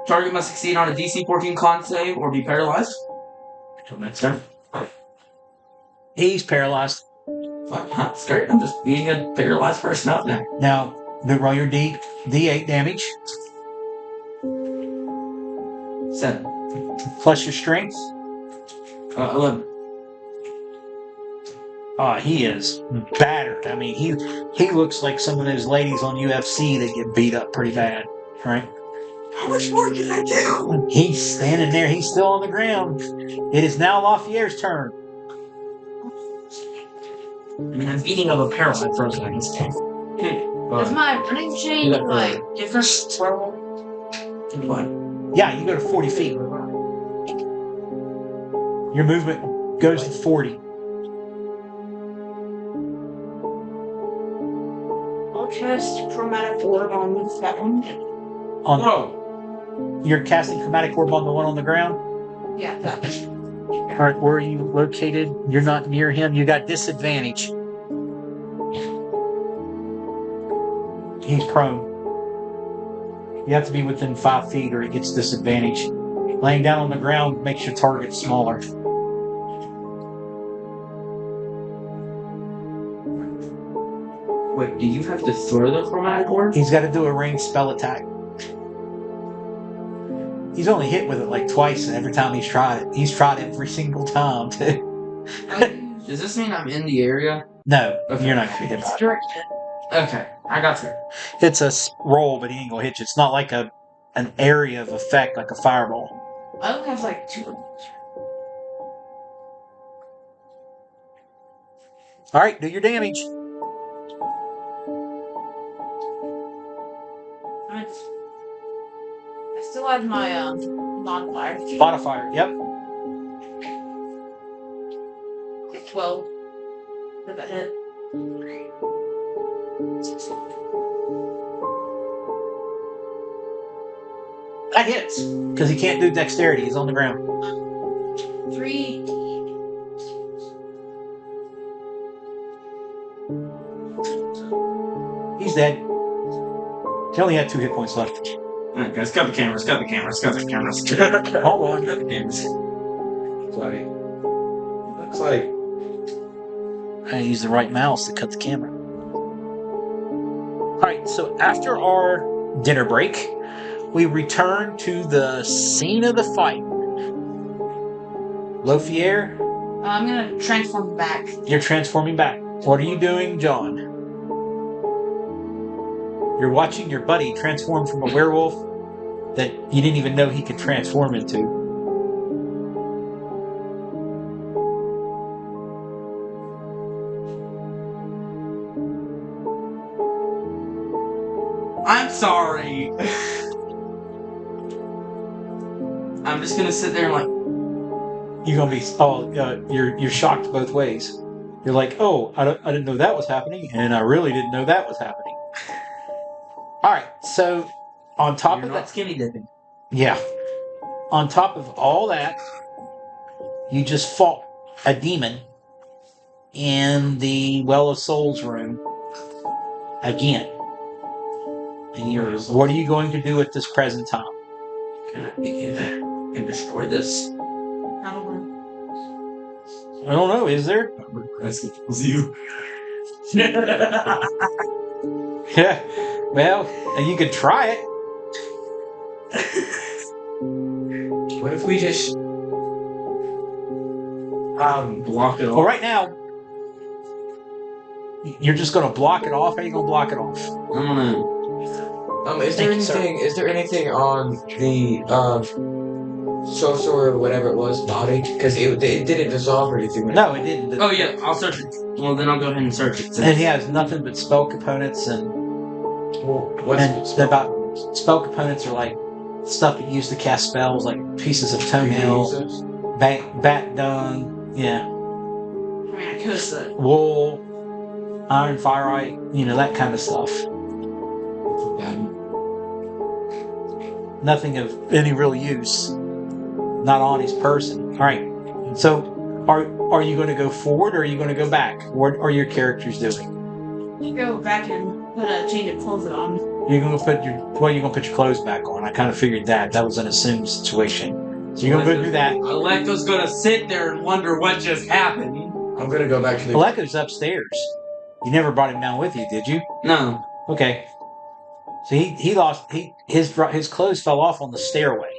Target must succeed on a DC 14 con save or be paralyzed. Until next turn. He's paralyzed. Fuck, that's great. I'm just beating a paralyzed person up now. Now, roll your D8 damage. 7. Plus your strength. 11. Oh, he is battered. I mean, he looks like some of those ladies on UFC that get beat up pretty bad, right? how much more can I do? He's standing there. He's still on the ground. It is now Lafayette's turn. I mean, I'm beating up a paralyzed person. Does my running change like different level? What? Yeah, you go to 40 feet. Your movement goes to 40. I'll cast Chromatic Orb on that one. Whoa. You're casting Chromatic Orb on the one on the ground? Yeah, that one. All right, where are you located? You're not near him. You got disadvantage. He's prone. You have to be within 5 feet or he gets disadvantage. Laying down on the ground makes your target smaller. Wait, do you have to throw the chromatic orb? He's got to do a ranged spell attack. He's only hit with it like twice every time he's tried it. He's tried it every single time, too. Does this mean I'm in the area? No, Okay. you're not going to hit by it. Okay, I got you. It's a roll, but he ain't going to hit you. It's not like an area of effect like a fireball. I only have like 2 of them. All right, do your damage. I still have my modifier. Modifier, yep. 12. Did that hit? That hits, because he can't do dexterity. He's on the ground. 3. He's dead. He only had 2 hit points left. Alright, guys, cut the cameras, cut the cameras, cut the cameras. Hold on. Cut the cameras. Looks like I use the right mouse to cut the camera. Alright, so after our dinner break, we return to the scene of the fight. Lofier, I'm gonna transform back. you're transforming back. What are you doing, John? You're watching your buddy transform from a werewolf that you didn't even know he could transform into. I'm just gonna sit there and like, You're gonna be you're shocked both ways. You're like, oh, I didn't know that was happening, and I really didn't know that was happening. All right, so on top you're of not that, skinny dipping. yeah, on top of all that, you just fought a demon in the Well of Souls room again. And what are you going to do at this present time? Can I begin and destroy this? Probably. I don't know. Is there? Regress kills you. Yeah. Well, you could try it. What if we just Block it Well, off. right now, you're just going to block it off. How are you going to block it off? I'm gonna. is there Thank you, sir. anything? Is there anything on the sorcerer or whatever it was body? Because it didn't dissolve or anything. Right? No, it didn't. Oh yeah, I'll search it. Well, then I'll go ahead and search it. And he has nothing but spell components, and about spell components are like stuff you use to cast spells, like pieces of toenail, bat dung, yeah, I mean, I could, but wool, iron fireite, that kind of stuff. Nothing of any real use. Not on his person. All right. So, are you going to go forward or are you going to go back? What are your characters doing? you go back and put a change of clothes on. You're going to put your clothes back on. I kind of figured that was an assumed situation. So you're going to go do that. Aleka's gonna sit there and wonder what just happened. I'm gonna go back to the. Aleko's upstairs. You never brought him down with you, did you? No. Okay. So his clothes fell off on the stairway.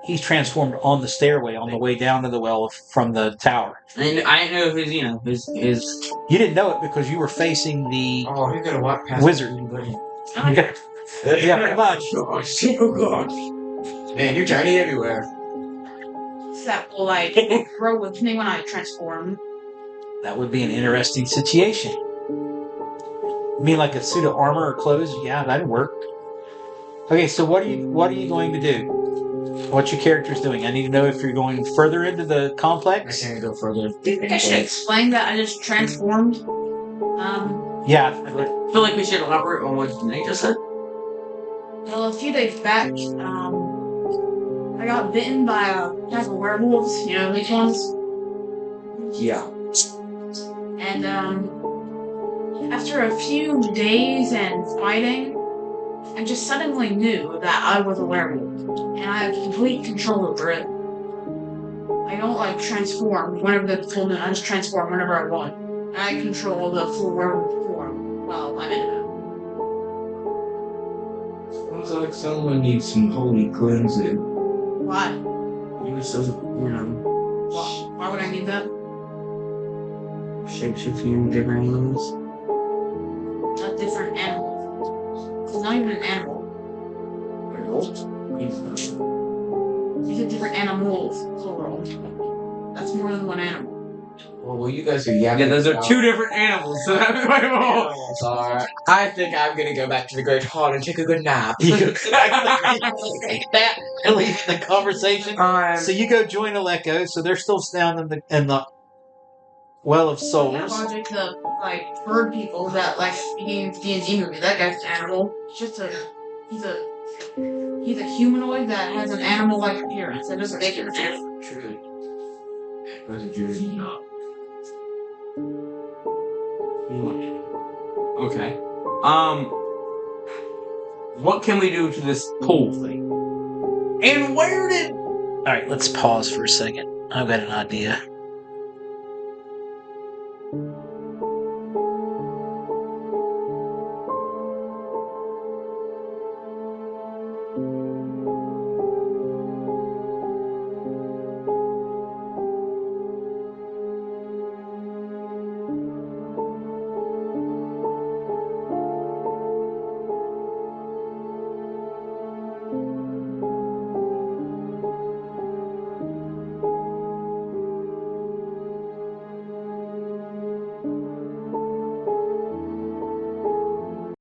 He's transformed on the stairway on the way down to the well from the tower. And I didn't know his. You didn't know it because you were facing the Oh, you're gonna walk past wizard. Yeah, pretty much. Gosh, oh gosh. Man, you're tiny everywhere. That will grow with me when I transform. That would be an interesting situation. You mean like a suit of armor or clothes? Yeah, that'd work. Okay, so what are you going to do? What's your characters doing? I need to know if you're going further into the complex. I can't go further. Do you think I should explain that I just transformed? Yeah. I feel like we should elaborate on what Nate just said. Well, a few days back, I got bitten by a type of werewolves. You know these ones. Yeah. And after a few days and fighting, I just suddenly knew that I was a werewolf, and I have complete control over it. I don't transform whenever the full moon. I just transform whenever I want. I control the full werewolf form while I'm in it. Sounds like someone needs some holy cleansing. Why? You so, Why would I need that? shape-shifting different animals. A different animal. It's not even an animal. These are different animals, plural. That's more than one animal. Well, you guys are yapping. Yeah, those are about two different animals. So that's my fault. animals are. I think I'm gonna go back to the Great Hall and take a good nap. You go back that and leave the conversation. So you go join Aleko. So they're still down in the Well of Souls. Project the bird people that beginning of D&D movie. That guy's an animal. He's a humanoid that has an animal-like appearance. That doesn't make him an animal. True. Okay. What can we do to this pool thing? And where did... All right, let's pause for a second. I've got an idea.